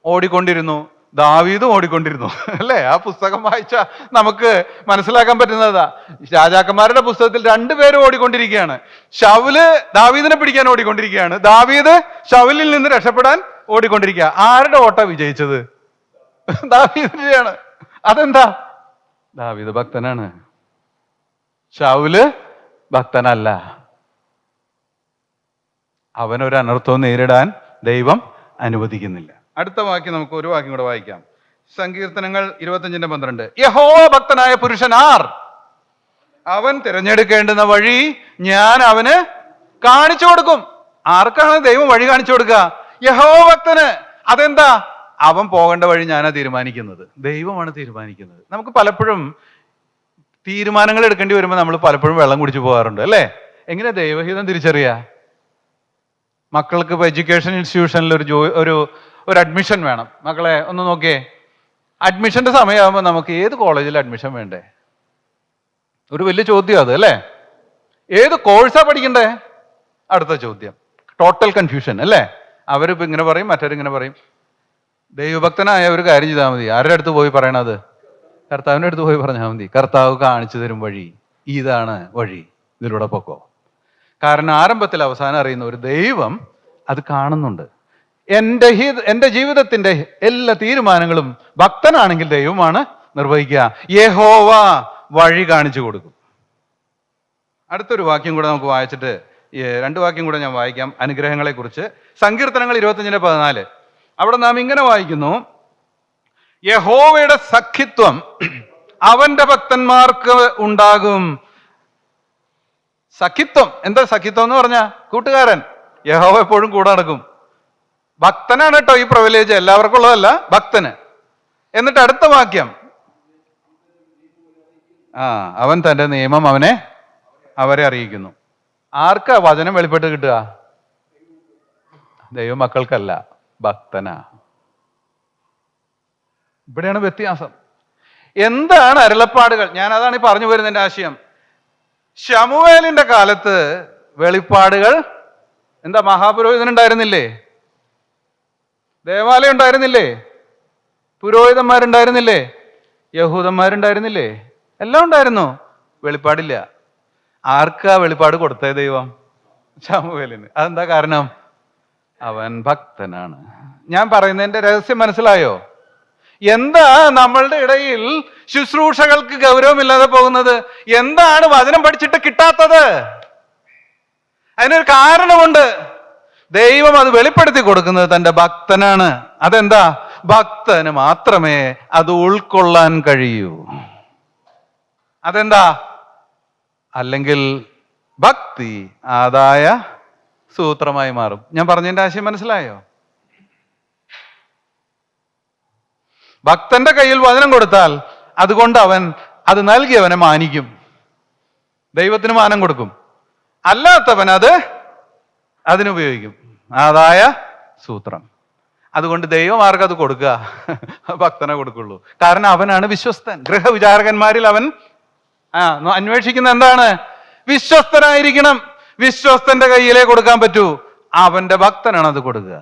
ഓടിക്കൊണ്ടിരുന്നു, ദാവീദും ഓടിക്കൊണ്ടിരുന്നു, അല്ലേ? ആ പുസ്തകം വായിച്ച നമുക്ക് മനസ്സിലാക്കാൻ പറ്റുന്നതാ. രാജാക്കന്മാരുടെ പുസ്തകത്തിൽ 2 പേരും ഓടിക്കൊണ്ടിരിക്കുകയാണ്. ശൗല് ദാവീദിനെ പിടിക്കാൻ ഓടിക്കൊണ്ടിരിക്കുകയാണ്, ദാവീദ് ശൗലിൽ നിന്ന് രക്ഷപ്പെടാൻ ഓടിക്കൊണ്ടിരിക്കുക. ആരുടെ ഓട്ട വിജയിച്ചത്? ദാവീദിന്റെയാണ്. അതെന്താ? ദാവീദ് ഭക്തനാണ്, ശൗല് ഭക്തനല്ല. അവനൊരു അനർത്ഥവും നേരിടാൻ ദൈവം അനുവദിക്കുന്നില്ല. അടുത്ത വാക്യം നമുക്ക് ഒരു വാക്യം കൂടെ വായിക്കാം. സങ്കീർത്തനങ്ങൾ 25:12, യഹോവ ഭക്തനായ പുരുഷൻ ആർ? അവൻ തിരഞ്ഞെടുക്കേണ്ടുന്ന വഴി ഞാൻ അവന് കാണിച്ചു കൊടുക്കും. ആർക്കാണ് ദൈവം വഴി കാണിച്ചു കൊടുക്കുക? യഹോവ ഭക്തന്. അതെന്താ? അവൻ പോകേണ്ട വഴി ഞാനാ തീരുമാനിക്കുന്നത്, ദൈവമാണ് തീരുമാനിക്കുന്നത്. നമുക്ക് പലപ്പോഴും തീരുമാനങ്ങൾ എടുക്കേണ്ടി വരുമ്പോൾ നമ്മൾ പലപ്പോഴും വെള്ളം കുടിച്ചു പോകാറുണ്ട്, അല്ലേ? എങ്ങനെ ദൈവഹിതം തിരിച്ചറിയാ? മക്കൾക്ക് ഇപ്പോൾ എഡ്യൂക്കേഷൻ ഇൻസ്റ്റിറ്റ്യൂഷനിൽ ഒരു അഡ്മിഷൻ വേണം. മക്കളെ ഒന്ന് നോക്കിയേ, അഡ്മിഷന്റെ സമയമാകുമ്പോൾ നമുക്ക് ഏത് കോളേജിൽ അഡ്മിഷൻ വേണ്ടേ? ഒരു വലിയ ചോദ്യം അത്, അല്ലേ? ഏത് കോഴ്സാ പഠിക്കണ്ടേ? അടുത്ത ചോദ്യം. ടോട്ടൽ കൺഫ്യൂഷൻ, അല്ലേ? അവരിപ്പോൾ ഇങ്ങനെ പറയും, മറ്റവരിങ്ങനെ പറയും. ദൈവഭക്തനായ ഒരു കാര്യം ചെയ്താൽ മതി. ആരുടെ അടുത്ത് പോയി പറയണത്? കർത്താവിൻ്റെ അടുത്ത് പോയി പറഞ്ഞാൽ മതി. കർത്താവ് കാണിച്ചു തരും വഴി, ഇതാണ് വഴി, ഇതിലൂടെ പൊക്കോ. കാരണം ആരംഭത്തിൽ അവസാനം അറിയുന്ന ഒരു ദൈവം അത് കാണുന്നുണ്ട്. എൻ്റെ ജീവിതത്തിൻ്റെ എല്ലാ തീരുമാനങ്ങളും ഭക്തനാണെങ്കിൽ ദൈവമാണ് നിർവഹിക്കുക. യഹോവ വഴി കാണിച്ചു കൊടുക്കും. അടുത്തൊരു വാക്യം കൂടെ നമുക്ക് വായിച്ചിട്ട് 2 വാക്യം കൂടെ ഞാൻ വായിക്കാം അനുഗ്രഹങ്ങളെ കുറിച്ച്. സങ്കീർത്തനങ്ങൾ 25:14, അവിടെ നാം ഇങ്ങനെ വായിക്കുന്നു, യഹോവയുടെ സഖിത്വം അവന്റെ ഭക്തന്മാർക്ക് ഉണ്ടാകും. സഖിത്വം എന്താ? സഖിത്വം എന്ന് പറഞ്ഞാ കൂട്ടുകാരൻ. യഹോവ എപ്പോഴും കൂടെ നടക്കും. ഭക്തനാണ് കേട്ടോ ഈ പ്രിവിലേജ്, എല്ലാവർക്കും ഉള്ളതല്ല, ഭക്തന്. എന്നിട്ട് അടുത്ത വാക്യം, അവൻ തന്റെ നിയമം അവരെ അറിയിക്കുന്നു. ആർക്കാ വചനം വെളിപ്പെട്ട് കിട്ടുക? ദൈവ മക്കൾക്കല്ല, ഭക്തനാ. ഇവിടെയാണ് വ്യത്യാസം. എന്താണ് അരുളപ്പാടുകൾ? ഞാൻ അതാണ് ഈ പറഞ്ഞു വരുന്നതിന്റെ ആശയം. ശമൂവേലിന്റെ കാലത്ത് വെളിപ്പാടുകൾ എന്താ? മഹാപുരോഹിതനുണ്ടായിരുന്നില്ലേ? ദേവാലയം ഉണ്ടായിരുന്നില്ലേ? പുരോഹിതന്മാരുണ്ടായിരുന്നില്ലേ? യഹൂദന്മാരുണ്ടായിരുന്നില്ലേ? എല്ലാം ഉണ്ടായിരുന്നു. വെളിപ്പാടില്ല. ആർക്കാ വെളിപ്പാട് കൊടുത്തേ? ദൈവം ശമൂവേലിന്. അതെന്താ കാരണം? അവൻ ഭക്തനാണ്. ഞാൻ പറയുന്നതിന്റെ രഹസ്യം മനസ്സിലായോ? എന്താ നമ്മളുടെ ഇടയിൽ ശുശ്രൂഷകൾക്ക് ഗൗരവമില്ലാതെ പോകുന്നത്? എന്താണ് വചനം പഠിച്ചിട്ട് കിട്ടാത്തത്? അതിനൊരു കാരണമുണ്ട്. ദൈവം അത് വെളിപ്പെടുത്തി കൊടുക്കുന്നത് തൻ്റെ ഭക്തനാണ്. അതെന്താ? ഭക്തന് മാത്രമേ അത് ഉൾക്കൊള്ളാൻ കഴിയൂ. അതെന്താ? അല്ലെങ്കിൽ ഭക്തി ആദായ സൂത്രമായി മാറും. ഞാൻ പറഞ്ഞതിന്റെ ആശയം മനസ്സിലായോ? ഭക്തന്റെ കയ്യിൽ വചനം കൊടുത്താൽ അതുകൊണ്ട് അവൻ അത് നൽകിയവനെ മാനിക്കും, ദൈവത്തിന് മാനം കൊടുക്കും. അല്ലാത്തവൻ അതിനുപയോഗിക്കും. ആദായ സൂത്രം. അതുകൊണ്ട് ദൈവം ആർക്കും അത് കൊടുക്കുക? ഭക്തനെ കൊടുക്കുള്ളൂ. കാരണം അവനാണ് വിശ്വസ്തൻ. ഗൃഹവിചാരകന്മാരിൽ അവൻ അന്വേഷിക്കുന്ന എന്താണ്? വിശ്വസ്തനായിരിക്കണം. വിശ്വസ്തന്റെ കയ്യിലേ കൊടുക്കാൻ പറ്റൂ. അവന്റെ ഭക്തനാണ് അത് കൊടുക്കുക.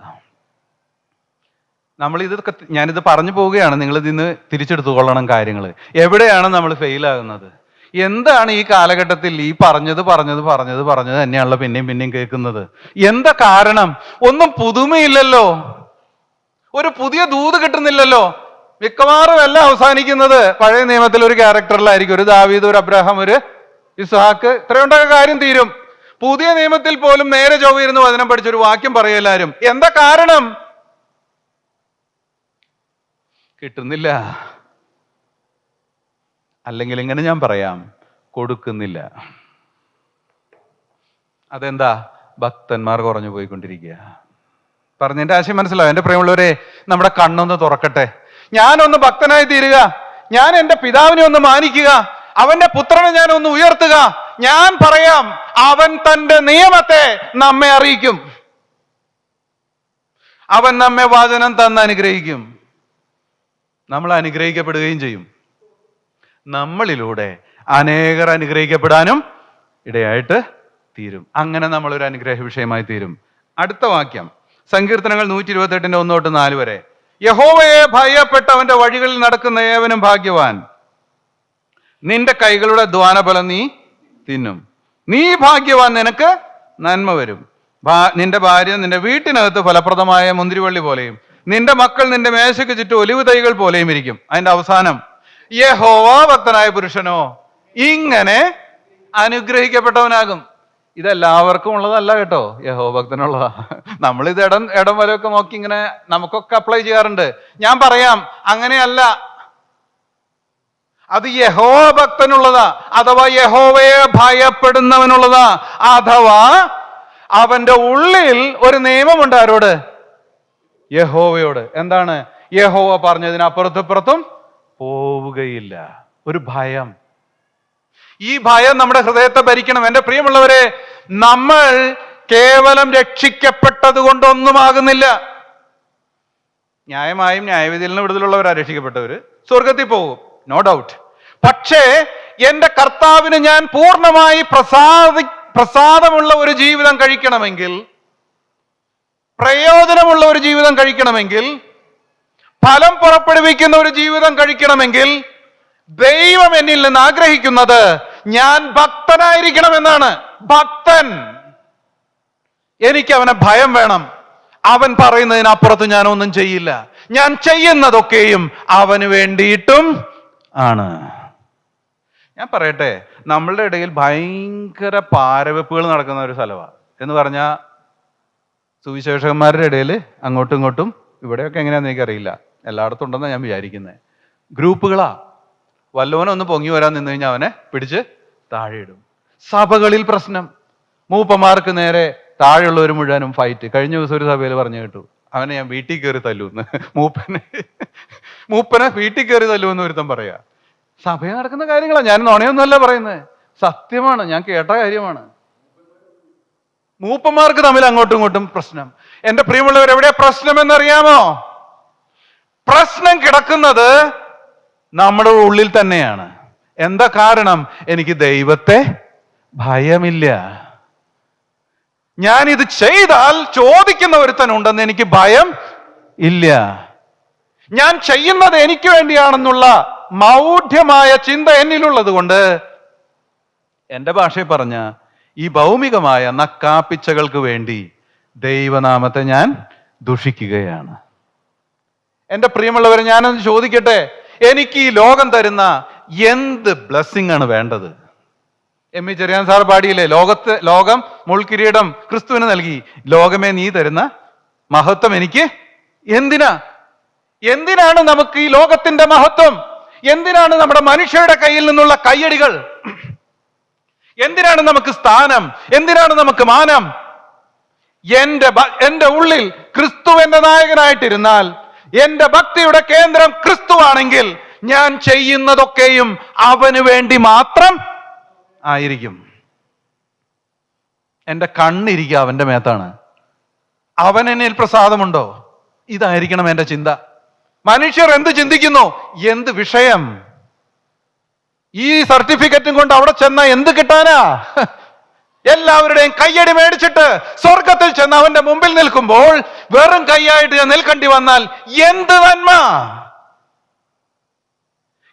ഞാനിത് പറഞ്ഞു പോവുകയാണ്, നിങ്ങൾ ഇതിന്ന് തിരിച്ചെടുത്തുകൊള്ളണം കാര്യങ്ങൾ. എവിടെയാണ് നമ്മൾ ഫെയിലാകുന്നത്? എന്താണ് ഈ കാലഘട്ടത്തിൽ ഈ പറഞ്ഞത് തന്നെയാണല്ലോ പിന്നെയും പിന്നെയും കേൾക്കുന്നത്? എന്താ കാരണം? ഒന്നും പുതുമയില്ലല്ലോ, ഒരു പുതിയ ദൂത് കിട്ടുന്നില്ലല്ലോ. മിക്കവാറും എല്ലാം അവസാനിക്കുന്നത് പഴയ നിയമത്തിൽ ഒരു ക്യാരക്ടറിലായിരിക്കും. ഒരു ദാവീദ്, ഒരു അബ്രഹാം, ഒരു ഇസ്ഹാക്ക്, ഇത്രയുണ്ടൊക്കെ കാര്യം തീരും. പുതിയ നിയമത്തിൽ പോലും നേരെ ചൊവ്വയിരുന്ന് വചനം പഠിച്ചൊരു വാക്യം പറയെല്ലാരും. എന്താ കാരണം? കിട്ടുന്നില്ല. അല്ലെങ്കിൽ ഇങ്ങനെ ഞാൻ പറയാം, കൊടുക്കുന്നില്ല. അതെന്താ? ഭക്തന്മാർ കുറഞ്ഞു പോയിക്കൊണ്ടിരിക്കുക. പറഞ്ഞതിന്റെ ആശയം മനസ്സിലാവും? എൻ്റെ പ്രിയമുള്ളവരെ, നമ്മുടെ കണ്ണൊന്ന് തുറക്കട്ടെ. ഞാനൊന്ന് ഭക്തനായി തീരുക, ഞാൻ എൻ്റെ പിതാവിനെ ഒന്ന് മാനിക്കുക, അവന്റെ പുത്രനെ ഞാൻ ഒന്ന് ഉയർത്തുക. ഞാൻ പറയാം, അവൻ തന്റെ നിയമത്തെ നമ്മെ അറിയിക്കും. അവൻ നമ്മെ വചനം തന്ന് അനുഗ്രഹിക്കും. നമ്മൾ അനുഗ്രഹിക്കപ്പെടുകയും ചെയ്യും. നമ്മളിലൂടെ അനേകർ അനുഗ്രഹിക്കപ്പെടാനും ഇടയായിട്ട് തീരും. അങ്ങനെ നമ്മളൊരു അനുഗ്രഹ വിഷയമായി തീരും. അടുത്ത വാക്യം സങ്കീർത്തനങ്ങൾ 128 1 തൊട്ട് 4 വരെ. യഹോവയെ ഭയപ്പെട്ടവന്റെ വഴികളിൽ നടക്കുന്ന ഏവനും ഭാഗ്യവാൻ. നിന്റെ കൈകളുടെ അധ്വാനഫലം നീ തിന്നും. നീ ഭാഗ്യവാൻ, നിനക്ക് നന്മ വരും. നിന്റെ ഭാര്യ നിന്റെ വീട്ടിനകത്ത് ഫലപ്രദമായ മുന്തിരിവള്ളി പോലെയും നിന്റെ മക്കൾ നിന്റെ മേശയ്ക്ക് ചുറ്റും ഒലിവ് തൈകൾ പോലെയും ഇരിക്കും. അതിന്റെ അവസാനം, യഹോവ ഭക്തനായ പുരുഷനോ ഇങ്ങനെ അനുഗ്രഹിക്കപ്പെട്ടവനാകും. ഇതെല്ലാവർക്കും ഉള്ളതല്ല കേട്ടോ, യഹോവ ഭക്തനുള്ളതാ. നമ്മളിത് ഇടം വരെയൊക്കെ നോക്കി ഇങ്ങനെ നമുക്കൊക്കെ അപ്ലൈ ചെയ്യാറുണ്ട്. ഞാൻ പറയാം, അങ്ങനെയല്ല. അത് യഹോവ ഭക്തനുള്ളതാ, അഥവാ യഹോവയെ ഭയപ്പെടുന്നവനുള്ളതാ. അഥവാ അവന്റെ ഉള്ളിൽ ഒരു നിയമമുണ്ട്. ആരോട്? യഹോവയോട്. എന്താണ്? യഹോവ പറഞ്ഞതിന് അപ്പുറത്തും പോവുകയില്ല. ഒരു ഭയം. ഈ ഭയം നമ്മുടെ ഹൃദയത്തെ ഭരിക്കണം. എൻ്റെ പ്രിയമുള്ളവരെ, നമ്മൾ കേവലം രക്ഷിക്കപ്പെട്ടത് കൊണ്ടൊന്നുമാകുന്നില്ല. ന്യായമായും ന്യായവിധിയിൽ നിന്ന് വിടുതലുള്ളവരാ രക്ഷിക്കപ്പെട്ടവര്, സ്വർഗത്തിൽ പോകും, നോ ഡൗട്ട്. പക്ഷേ എൻ്റെ കർത്താവിന് ഞാൻ പൂർണ്ണമായി പ്രസാദമുള്ള ഒരു ജീവിതം കഴിക്കണമെങ്കിൽ, പ്രയോജനമുള്ള ഒരു ജീവിതം കഴിക്കണമെങ്കിൽ, ഫലം പുറപ്പെടുവിക്കുന്ന ഒരു ജീവിതം കഴിക്കണമെങ്കിൽ, ദൈവം എന്നിൽ നിന്ന് ആഗ്രഹിക്കുന്നത് ഞാൻ ഭക്തനായിരിക്കണമെന്നാണ്. ഭക്തൻ. എനിക്ക് അവനെ ഭയം വേണം. അവൻ പറയുന്നതിനപ്പുറത്ത് ഞാൻ ഒന്നും ചെയ്യില്ല. ഞാൻ ചെയ്യുന്നതൊക്കെയും അവന് വേണ്ടിയിട്ടും ആണ്. ഞാൻ പറയട്ടെ, നമ്മളുടെ ഇടയിൽ ഭയങ്കര പാരവെപ്പുകൾ നടക്കുന്ന ഒരു സ്ഥലമാണ് എന്ന് പറഞ്ഞാൽ, സുവിശേഷകന്മാരുടെ ഇടയിൽ അങ്ങോട്ടും ഇങ്ങോട്ടും, ഇവിടെയൊക്കെ എങ്ങനെയാണെന്ന് എനിക്കറിയില്ല, എല്ലായിടത്തും ഉണ്ടെന്നാണ് ഞാൻ വിചാരിക്കുന്നത്, ഗ്രൂപ്പുകളാ. വല്ലവനൊന്ന് പൊങ്ങി വരാൻ നിന്ന് കഴിഞ്ഞാൽ അവനെ പിടിച്ച് താഴെയിടും. സഭകളിൽ പ്രശ്നം. മൂപ്പന്മാർക്ക് നേരെ താഴെയുള്ളവർ മുഴുവനും ഫൈറ്റ്. കഴിഞ്ഞ ദിവസം ഒരു സഭയിൽ പറഞ്ഞു കേട്ടു, അവനെ ഞാൻ വീട്ടിൽ കയറി തല്ലൂന്ന്. മൂപ്പനെ വീട്ടിൽ കയറി തല്ലൂന്ന് ഒരുത്തം പറയാ. സഭയിൽ നടക്കുന്ന കാര്യങ്ങളാണ്, ഞാൻ നുണയൊന്നുമല്ല പറയുന്നത്, സത്യമാണ്, ഞാൻ കേട്ട കാര്യമാണ്. മൂപ്പന്മാർക്ക് തമ്മിൽ അങ്ങോട്ടും ഇങ്ങോട്ടും പ്രശ്നം. എൻ്റെ പ്രിയമുള്ളവർ, എവിടെയാ പ്രശ്നം എന്നറിയാമോ? പ്രശ്നം കിടക്കുന്നത് നമ്മുടെ ഉള്ളിൽ തന്നെയാണ്. എന്താ കാരണം? എനിക്ക് ദൈവത്തെ ഭയമില്ല. ഞാൻ ഇത് ചെയ്താൽ ചോദിക്കുന്ന ഒരുത്തനുണ്ടെന്ന് എനിക്ക് ഭയം ഇല്ല. ഞാൻ ചെയ്യുന്നത് എനിക്ക് വേണ്ടിയാണെന്നുള്ള മൗഢ്യമായ ചിന്ത എന്നിലുള്ളത് കൊണ്ട്, എൻ്റെ ഭാഷയിൽ പറഞ്ഞ ഈ ഭൗമികമായ നക്കാപ്പിച്ചകൾക്ക് വേണ്ടി ദൈവനാമത്തെ ഞാൻ ദുഷിക്കുകയാണ്. എൻ്റെ പ്രിയമുള്ളവരെ, ഞാനൊന്ന് ചോദിക്കട്ടെ, എനിക്ക് ഈ ലോകം തരുന്ന എന്ത് ബ്ലെസ്സിങ് ആണ് വേണ്ടത്? എം.ഇ. ചെറിയാൻ സാർ പാടിയില്ലേ, ലോകം മുൾക്കിരീടം ക്രിസ്തുവിന് നൽകി, ലോകമേ നീ തരുന്ന മഹത്വം എനിക്ക് എന്തിനാണ് നമുക്ക് ഈ ലോകത്തിന്റെ മഹത്വം? എന്തിനാണ് നമ്മുടെ മനുഷ്യരുടെ കയ്യിൽ നിന്നുള്ള കയ്യടികൾ? എന്തിനാണ് നമുക്ക് സ്ഥാനം? എന്തിനാണ് നമുക്ക് മാനം? എന്റെ ഉള്ളിൽ ക്രിസ്തു എന്റെ നായകനായിട്ടിരുന്നാൽ, എന്റെ ഭക്തിയുടെ കേന്ദ്രം ക്രിസ്തുവാണെങ്കിൽ, ഞാൻ ചെയ്യുന്നതൊക്കെയും അവന് വേണ്ടി മാത്രം ആയിരിക്കും. എൻ്റെ കണ്ണിരിക്കുക അവന്റെ മേത്താണ്. അവൻ എന്നിൽ പ്രസാദമുണ്ടോ? ഇതായിരിക്കണം എൻ്റെ ചിന്ത. മനുഷ്യർ എന്ത് ചിന്തിക്കുന്നു? എന്ത് വിഷയം? ഈ സർട്ടിഫിക്കറ്റും കൊണ്ട് അവിടെ ചെന്ന എന്ത് കിട്ടാനാ? എല്ലാവരുടെയും കയ്യടി മേടിച്ചിട്ട് സ്വർഗത്തിൽ ചെന്ന് അവന്റെ മുമ്പിൽ നിൽക്കുമ്പോൾ വെറും കൈയായിട്ട് ഞാൻ നിൽക്കേണ്ടി വന്നാൽ എന്ത് നന്മ!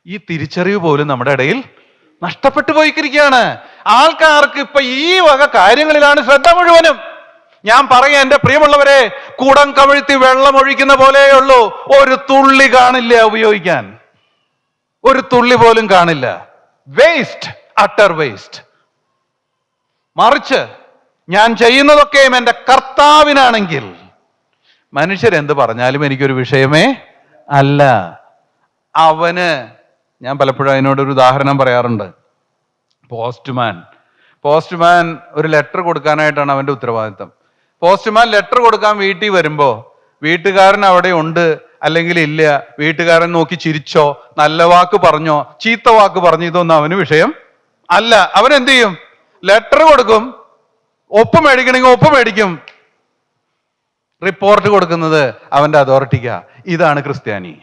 ഈ തിരിച്ചറിവ് പോലും നമ്മുടെ ഇടയിൽ നഷ്ടപ്പെട്ടു പോയിരിക്കുകയാണ്. ആൾക്കാർക്ക് ഇപ്പൊ ഈ വക കാര്യങ്ങളിലാണ് ശ്രദ്ധ മുഴുവനും. ഞാൻ പറയാം, എന്റെ പ്രിയമുള്ളവരെ, കുടം കവിഴ്ത്തി വെള്ളം ഒഴിക്കുന്ന പോലെയുള്ളൂ. ഒരു തുള്ളി കാണില്ല ഉപയോഗിക്കാൻ, ഒരു തുള്ളി പോലും കാണില്ല. Waste, utter waste. മറിച്ച് ഞാൻ ചെയ്യുന്നതൊക്കെയും എൻ്റെ കർത്താവിനാണെങ്കിൽ മനുഷ്യരെന്ത് പറഞ്ഞാലും എനിക്കൊരു വിഷയമേ അല്ല. അവന്, ഞാൻ പലപ്പോഴും അതിനോടൊരു ഉദാഹരണം പറയാറുണ്ട്. പോസ്റ്റ്മാൻ ഒരു ലെറ്റർ കൊടുക്കാനായിട്ടാണ് അവൻ്റെ ഉത്തരവാദിത്തം. പോസ്റ്റ്മാൻ ലെറ്റർ കൊടുക്കാൻ വീട്ടിൽ വരുമ്പോൾ വീട്ടുകാരൻ അവിടെ ഉണ്ട് അല്ലെങ്കിൽ ഇല്ല, വീട്ടുകാരൻ നോക്കി ചിരിച്ചോ, നല്ല വാക്ക് പറഞ്ഞോ, ചീത്ത വാക്ക് പറഞ്ഞോ, ഇതൊന്നും അവന് വിഷയം അല്ല. അവൻ എന്ത് ചെയ്യും? ലെറ്റർ കൊടുക്കും, ഒപ്പ് മേടിക്കണമെങ്കിൽ ഒപ്പ് മേടിക്കും. റിപ്പോർട്ട് കൊടുക്കുന്നത് അവന്റെ അതോറിറ്റിക്കാ. ഇതാണ് ക്രിസ്ത്യാനി.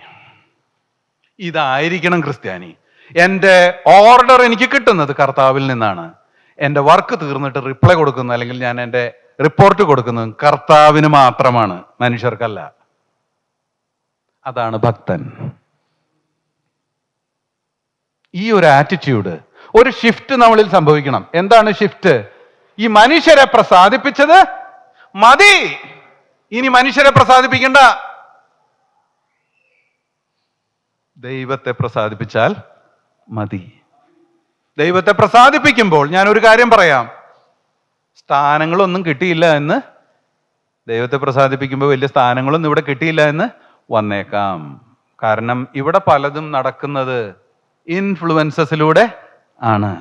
ഇതായിരിക്കണം ക്രിസ്ത്യാനി. എൻ്റെ ഓർഡർ എനിക്ക് കിട്ടുന്നത് കർത്താവിൽ നിന്നാണ്. എൻ്റെ വർക്ക് തീർന്നിട്ട് റിപ്ലൈ കൊടുക്കുന്നത് അല്ലെങ്കിൽ ഞാൻ എൻ്റെ റിപ്പോർട്ട് കൊടുക്കുന്നത് കർത്താവിന് മാത്രമാണ്, മനുഷ്യർക്കല്ല. അതാണ് ഭക്തൻ. ഈ ഒരു ആറ്റിറ്റ്യൂഡ്, ഒരു ഷിഫ്റ്റ് നമ്മളിൽ സംഭവിക്കണം. എന്താണ് ഷിഫ്റ്റ്? ഈ മനുഷ്യരെ പ്രസാദിപ്പിച്ചത് മതി, ഇനി മനുഷ്യരെ പ്രസാദിപ്പിക്കണ്ട. ദൈവത്തെ പ്രസാദിപ്പിച്ചാൽ മതി. ദൈവത്തെ പ്രസാദിപ്പിക്കുമ്പോൾ ഞാൻ ഒരു കാര്യം പറയാം, സ്ഥാനങ്ങളൊന്നും കിട്ടിയില്ല എന്ന്, ദൈവത്തെ പ്രസാദിപ്പിക്കുമ്പോൾ വലിയ സ്ഥാനങ്ങളൊന്നും ഇവിടെ കിട്ടിയില്ല എന്ന് വന്നേക്കാം. കാരണം ഇവിടെ പലതും നടക്കുന്നത് ഇൻഫ്ലുവൻസസിലൂടെ ആണ്.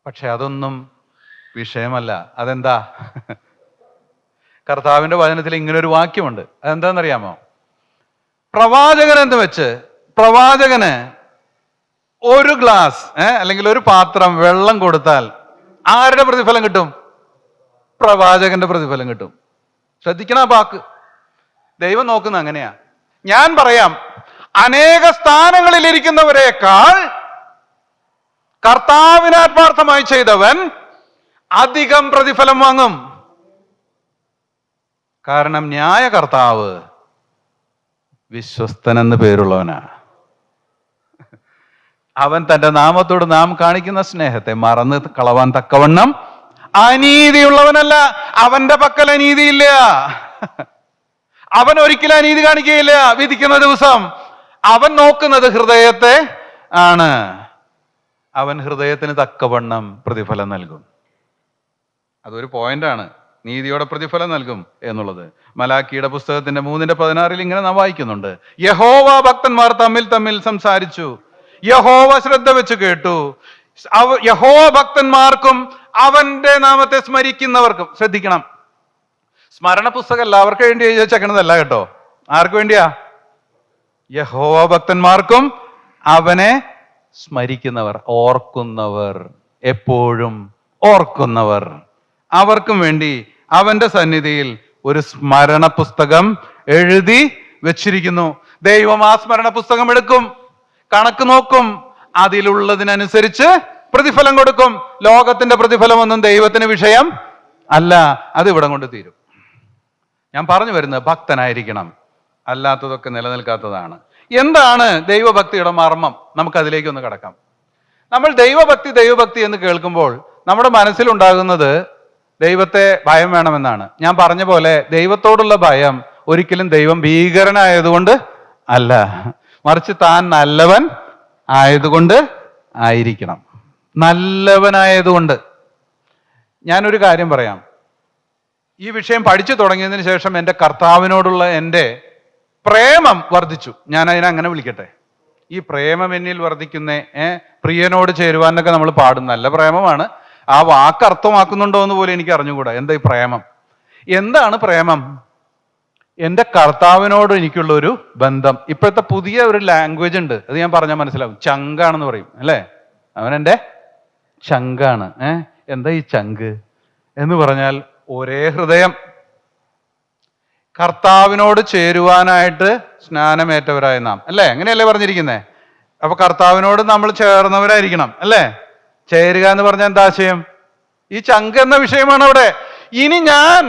പക്ഷെ അതൊന്നും വിഷയമല്ല. അതെന്താ? കർത്താവിന്റെ വചനത്തിൽ ഇങ്ങനൊരു വാക്യമുണ്ട്. അതെന്താണെന്നറിയാമോ? പ്രവാചകൻ എന്ന് വെച്ച് പ്രവാചകന് ഒരു ഗ്ലാസ് അല്ലെങ്കിൽ ഒരു പാത്രം വെള്ളം കൊടുത്താൽ ആരുടെ പ്രതിഫലം കിട്ടും? പ്രവാചകന്റെ പ്രതിഫലം കിട്ടും. ശ്രദ്ധിക്കണം ആ വാക്ക്. ദൈവം നോക്കുന്ന അങ്ങനെയാ. ഞാൻ പറയാം, അനേക സ്ഥാനങ്ങളിൽ ഇരിക്കുന്നവരെക്കാൾ കർത്താവിന് ആത്മാർത്ഥമായി ചെയ്തവൻ അധികം പ്രതിഫലം വാങ്ങും. കാരണം ന്യായ കർത്താവ് വിശ്വസ്തനെന്ന് പേരുള്ളവനാ. അവൻ തന്റെ നാമത്തോട് നാം കാണിക്കുന്ന സ്നേഹത്തെ മറന്ന് കളവാൻ തക്കവണ്ണം അനീതിയുള്ളവനല്ല. അവന്റെ പക്കൽ അനീതിയില്ല. അവൻ ഒരിക്കലും അനീതി കാണിക്കുകയില്ല. വിധിക്കുന്ന ദിവസം അവൻ നോക്കുന്നത് ഹൃദയത്തെ ആണ്. അവൻ ഹൃദയത്തിന് തക്കവണ്ണം പ്രതിഫലം നൽകും. അതൊരു പോയിന്റാണ്, നീതിയോടെ പ്രതിഫലം നൽകും എന്നുള്ളത്. മലാക്കിയുടെ പുസ്തകത്തിന്റെ 3:16 ഇങ്ങനെ നാം വായിക്കുന്നുണ്ട്, യഹോവ ഭക്തന്മാർ തമ്മിൽ തമ്മിൽ സംസാരിച്ചു, യഹോവ ശ്രദ്ധ വെച്ച് കേട്ടു. യഹോവ ഭക്തന്മാർക്കും അവന്റെ നാമത്തെ സ്മരിക്കുന്നവർക്കും. ശ്രദ്ധിക്കണം, സ്മരണ പുസ്തകം എല്ലാവർക്കും വേണ്ടി എഴുതി വെച്ചേക്കണതല്ല കേട്ടോ. ആർക്ക് വേണ്ടിയാ? യഹോവ ഭക്തന്മാർക്കും അവനെ സ്മരിക്കുന്നവർ, ഓർക്കുന്നവർ, എപ്പോഴും ഓർക്കുന്നവർ, അവർക്കും വേണ്ടി അവന്റെ സന്നിധിയിൽ ഒരു സ്മരണ പുസ്തകം എഴുതി വെച്ചിരിക്കുന്നു. ദൈവം ആ സ്മരണ പുസ്തകം എടുക്കും, കണക്ക് നോക്കും, അതിലുള്ളതിനനുസരിച്ച് പ്രതിഫലം കൊടുക്കും. ലോകത്തിന്റെ പ്രതിഫലമൊന്നും ദൈവത്തിന് വിഷയം അല്ല. അത് ഇവിടെ കൊണ്ട് തീരും. ഞാൻ പറഞ്ഞു വരുന്നത് ഭക്തനായിരിക്കണം, അല്ലാത്തതൊക്കെ നിലനിൽക്കാത്തതാണ്. എന്താണ് ദൈവഭക്തിയുടെ മർമ്മം? നമുക്കതിലേക്കൊന്ന് കടക്കാം. നമ്മൾ ദൈവഭക്തി എന്ന് കേൾക്കുമ്പോൾ നമ്മുടെ മനസ്സിലുണ്ടാകുന്നത് ദൈവത്തെ ഭയം വേണമെന്നാണ്. ഞാൻ പറഞ്ഞ പോലെ ദൈവത്തോടുള്ള ഭയം ഒരിക്കലും ദൈവം ഭീകരനായതുകൊണ്ട് അല്ല, മറിച്ച് താൻ നല്ലവൻ ആയതുകൊണ്ട് ആയിരിക്കണം. നല്ലവനായതുകൊണ്ട്. ഞാനൊരു കാര്യം പറയാം. ഈ വിഷയം പഠിച്ചു തുടങ്ങിയതിന് ശേഷം എൻ്റെ കർത്താവിനോടുള്ള എൻ്റെ പ്രേമം വർദ്ധിച്ചു. ഞാൻ അതിനെ അങ്ങനെ വിളിക്കട്ടെ. ഈ പ്രേമം എന്നിൽ വർദ്ധിക്കുന്നേ, പ്രിയനോട് ചേരുവാനൊക്കെ നമ്മൾ പാടും, നല്ല പ്രേമമാണ്. ആ വാക്ക് അർത്ഥമാക്കുന്നുണ്ടോ എന്ന് പോലും എനിക്ക് അറിഞ്ഞുകൂടാ. എന്താ ഈ പ്രേമം? എന്താണ് പ്രേമം? എൻ്റെ കർത്താവിനോട് എനിക്കുള്ള ഒരു ബന്ധം. ഇപ്പോഴത്തെ പുതിയ ഒരു ലാംഗ്വേജ് ഉണ്ട്, അത് ഞാൻ പറഞ്ഞാൽ മനസ്സിലാവും. ചങ്കാണെന്ന് പറയും അല്ലേ? അവൻ എൻ്റെ ചങ്കാണ്. എന്താ ഈ ചങ്ക് എന്ന് പറഞ്ഞാൽ ഒരേ ഹൃദയം. കർത്താവിനോട് ചേരുവാനായിട്ട് സ്നാനമേറ്റവരായ നാം, അല്ലേ? അങ്ങനെയല്ലേ പറഞ്ഞിരിക്കുന്നേ? അപ്പൊ കർത്താവിനോട് നമ്മൾ ചേർന്നവരായിരിക്കണം, അല്ലേ? ചേരുക എന്ന് പറഞ്ഞാൽ എന്താ ആശയം? ഈ ചങ്ക് എന്ന വിഷയമാണ് അവിടെ. ഇനി ഞാൻ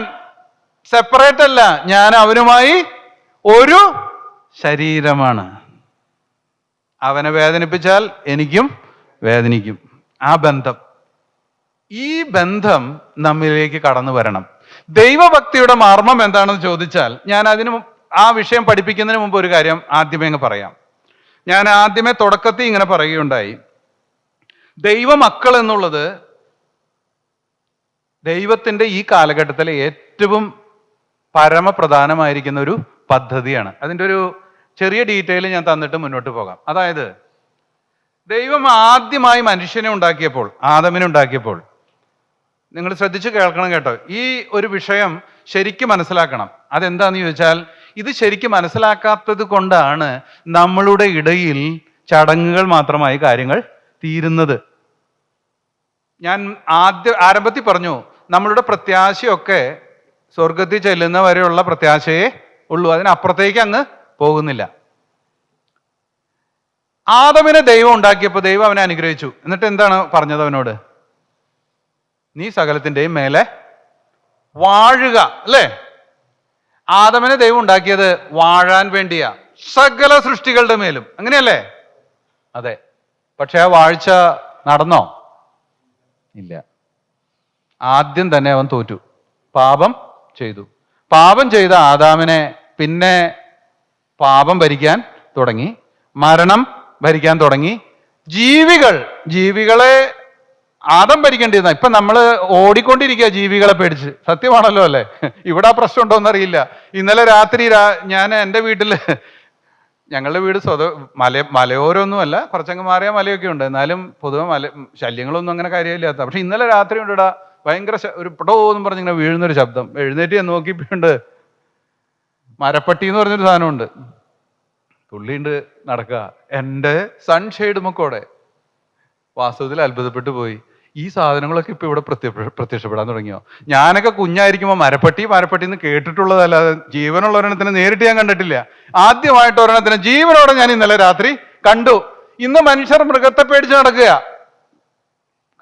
സെപ്പറേറ്റ് അല്ല, ഞാൻ അവനുമായി ഒരു ശരീരമാണ്. അവനെ വേദനിപ്പിച്ചാൽ എനിക്കും വേദനിക്കും. ആ ബന്ധം, ഈ ബന്ധം നമ്മിലേക്ക് കടന്നു വരണം. ദൈവഭക്തിയുടെ മർമ്മം എന്താണെന്ന് ചോദിച്ചാൽ, ഞാൻ ആ വിഷയം പഠിപ്പിക്കുന്നതിന് മുമ്പ് ഒരു കാര്യം ആദ്യമേ അങ്ങ് പറയാം. ഞാൻ ആദ്യമേ തുടക്കത്തിൽ ഇങ്ങനെ പറയുകയുണ്ടായി, ദൈവമക്കൾ എന്നുള്ളത് ദൈവത്തിൻ്റെ ഈ കാലഘട്ടത്തിലെ ഏറ്റവും പരമപ്രധാനമായിരിക്കുന്ന ഒരു പദ്ധതിയാണ്. അതിൻ്റെ ഒരു ചെറിയ ഡീറ്റെയിൽ ഞാൻ തന്നിട്ട് മുന്നോട്ട് പോകാം. അതായത്, ദൈവം ആദ്യമായി മനുഷ്യനെ ഉണ്ടാക്കിയപ്പോൾ, ആദമിനെ ഉണ്ടാക്കിയപ്പോൾ, നിങ്ങൾ ശ്രദ്ധിച്ച് കേൾക്കണം കേട്ടോ, ഈ ഒരു വിഷയം ശരിക്കും മനസ്സിലാക്കണം. അതെന്താന്ന് ചോദിച്ചാൽ, ഇത് ശരിക്കും മനസ്സിലാക്കാത്തത് കൊണ്ടാണ് നമ്മളുടെ ഇടയിൽ ചടങ്ങുകൾ മാത്രമായി കാര്യങ്ങൾ തീരുന്നത്. ഞാൻ ആരംഭത്തിൽ പറഞ്ഞു, നമ്മളുടെ പ്രത്യാശയൊക്കെ സ്വർഗത്തിൽ ചെല്ലുന്ന വരെയുള്ള പ്രത്യാശയെ ഉള്ളൂ, അതിനപ്പുറത്തേക്ക് അങ്ങ് പോകുന്നില്ല. ആദമിനെ ദൈവം ഉണ്ടാക്കിയപ്പോൾ ദൈവം അവനെ അനുഗ്രഹിച്ചു. എന്നിട്ട് എന്താണ് പറഞ്ഞത് അവനോട്? നീ സകലത്തിൻ്റെയും മേലെ വാഴുക, അല്ലേ? ആദമിനെ ദൈവം ഉണ്ടാക്കിയത് വാഴാൻ വേണ്ടിയാ, സകല സൃഷ്ടികളുടെ മേലും, അങ്ങനെയല്ലേ? അതെ. പക്ഷെ ആ വാഴ്ച നടന്നോ? ഇല്ല. ആദ്യം തന്നെ അവൻ തോറ്റു, പാപം ചെയ്തു. പാപം ചെയ്ത ആദാമിനെ പിന്നെ പാപം ഭരിക്കാൻ തുടങ്ങി, മരണം ഭരിക്കാൻ തുടങ്ങി. ജീവികളെ ആദം ഭരിക്കേണ്ടിയിരുന്ന, ഇപ്പൊ നമ്മൾ ഓടിക്കൊണ്ടിരിക്കുക ജീവികളെ പേടിച്ച്. സത്യമാണല്ലോ അല്ലേ? ഇവിടെ ആ പ്രശ്നം ഉണ്ടോന്ന് അറിയില്ല. ഇന്നലെ രാത്രി ഞാൻ എൻ്റെ വീട്ടിൽ, ഞങ്ങളുടെ വീട് മലയോരമൊന്നുമല്ല, കുറച്ചങ്ങ് മാറിയ മലയൊക്കെ ഉണ്ട്, എന്നാലും പൊതുവെ ശല്യങ്ങളൊന്നും അങ്ങനെ കാര്യമില്ലാത്ത. പക്ഷെ ഇന്നലെ രാത്രി ഉണ്ട് ഇവിടെ ഭയങ്കര ഒരു പടോ എന്നും പറഞ്ഞിങ്ങനെ വീഴുന്നൊരു ശബ്ദം. എഴുന്നേറ്റ് ഞാൻ നോക്കിയിട്ടുണ്ട്, മരപ്പട്ടി എന്ന് പറഞ്ഞൊരു സാധനമുണ്ട്, തുള്ളിണ്ട് നടക്കുക. എൻ്റെ സൺഷെയ്ഡ് മുക്കോടെ. വാസ്തവത്തിൽ അത്ഭുതപ്പെട്ടു പോയി. ഈ സാധനങ്ങളൊക്കെ ഇപ്പൊ ഇവിടെ പ്രത്യക്ഷപ്പെടാൻ തുടങ്ങിയോ? ഞാനൊക്കെ കുഞ്ഞായിരിക്കുമ്പോൾ മരപ്പട്ടി എന്ന് കേട്ടിട്ടുള്ളതല്ലാതെ ജീവനുള്ള ഒരെണ്ണത്തിനെ നേരിട്ട് ഞാൻ കണ്ടിട്ടില്ല. ആദ്യമായിട്ട് ഒരെണ്ണത്തിനെ ജീവനോടെ ഞാൻ ഇന്നലെ രാത്രി കണ്ടു. ഇന്ന് മനുഷ്യർ മൃഗത്തെ പേടിച്ച് നടക്കുക.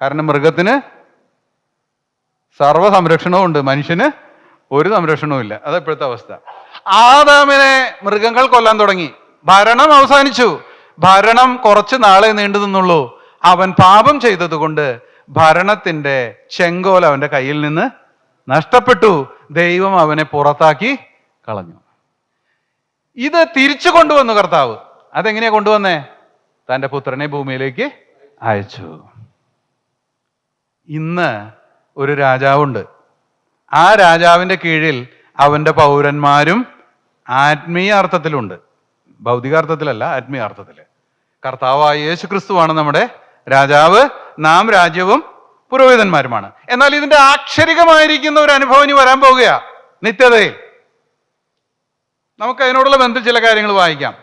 കാരണം മൃഗത്തിന് സർവ്വ സംരക്ഷണവും ഉണ്ട്, മനുഷ്യന് ഒരു സംരക്ഷണവും ഇല്ല. അതെപ്പോഴത്തെ അവസ്ഥ. ആദാമിനെ മൃഗങ്ങൾ കൊല്ലാൻ തുടങ്ങി. ഭരണം അവസാനിച്ചു. ഭരണം കുറച്ച് നാളെ നീണ്ടു നിന്നുള്ളൂ. അവൻ പാപം ചെയ്തത് കൊണ്ട് ഭരണത്തിന്റെ ചെങ്കോൽ അവന്റെ കയ്യിൽ നിന്ന് നഷ്ടപ്പെട്ടു. ദൈവം അവനെ പുറത്താക്കി കളഞ്ഞു. ഇത് തിരിച്ചു കൊണ്ടുവന്നു കർത്താവ്. അതെങ്ങനെയാ കൊണ്ടുവന്നേ? തൻ്റെ പുത്രനെ ഭൂമിയിലേക്ക് അയച്ചു. ഇന്ന് ഒരു രാജാവുണ്ട്. ആ രാജാവിൻ്റെ കീഴിൽ അവൻ്റെ പൗരന്മാരും ആത്മീയ അർത്ഥത്തിലുണ്ട്, ഭൗതിക അർത്ഥത്തിലല്ല, ആത്മീയ അർത്ഥത്തിൽ. കർത്താവായ യേശു ക്രിസ്തുവാണ് നമ്മുടെ രാജാവ്, നാം രാജ്യവും പുരോഹിതന്മാരുമാണ്. എന്നാൽ ഇതിന്റെ ആക്ഷരികമായിരിക്കുന്ന ഒരു അനുഭവം ഇനി വരാൻ പോവുകയാ നിത്യതയിൽ. നമുക്ക് അതിനോടുള്ള ബന്ധം ചില കാര്യങ്ങൾ വായിക്കാം.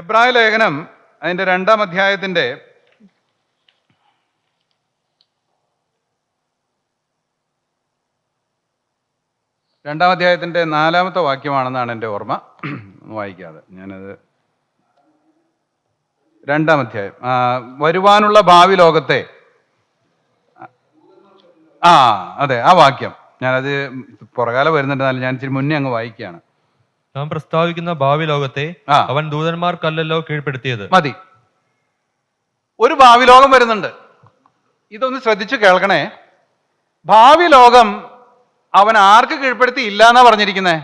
എബ്രായ ലേഖനം അതിന്റെ 2-ാം അധ്യായത്തിന്റെ 4-ാമത്തെ വാക്യമാണെന്നാണ് എൻ്റെ ഓർമ്മ. വായിക്കാതെ ഞാനത് 2-ാം അധ്യായം, വരുവാനുള്ള ഭാവി ലോകത്തെ, അതെ, ആ വാക്യം ഞാനത് പുറകാലെ വരുന്നുണ്ടെന്നാലും ഞാൻ ഇച്ചിരി മുന്നേ അങ്ങ് വായിക്കുകയാണ്. നാം പ്രസ്താവിക്കുന്ന ഭാവി ലോകത്തെ അവൻ ദൂതന്മാർക്കല്ലല്ലോ കീഴ്പ്പെടുത്തിയത്. മതി. ഒരു ഭാവി ലോകം വരുന്നുണ്ട്. ഇതൊന്ന് ശ്രദ്ധിച്ചു കേൾക്കണേ. ഭാവി ലോകം അവൻ ആർക്ക് കീഴ്പ്പെടുത്തി ഇല്ല എന്നാ പറഞ്ഞിരിക്കുന്നേ?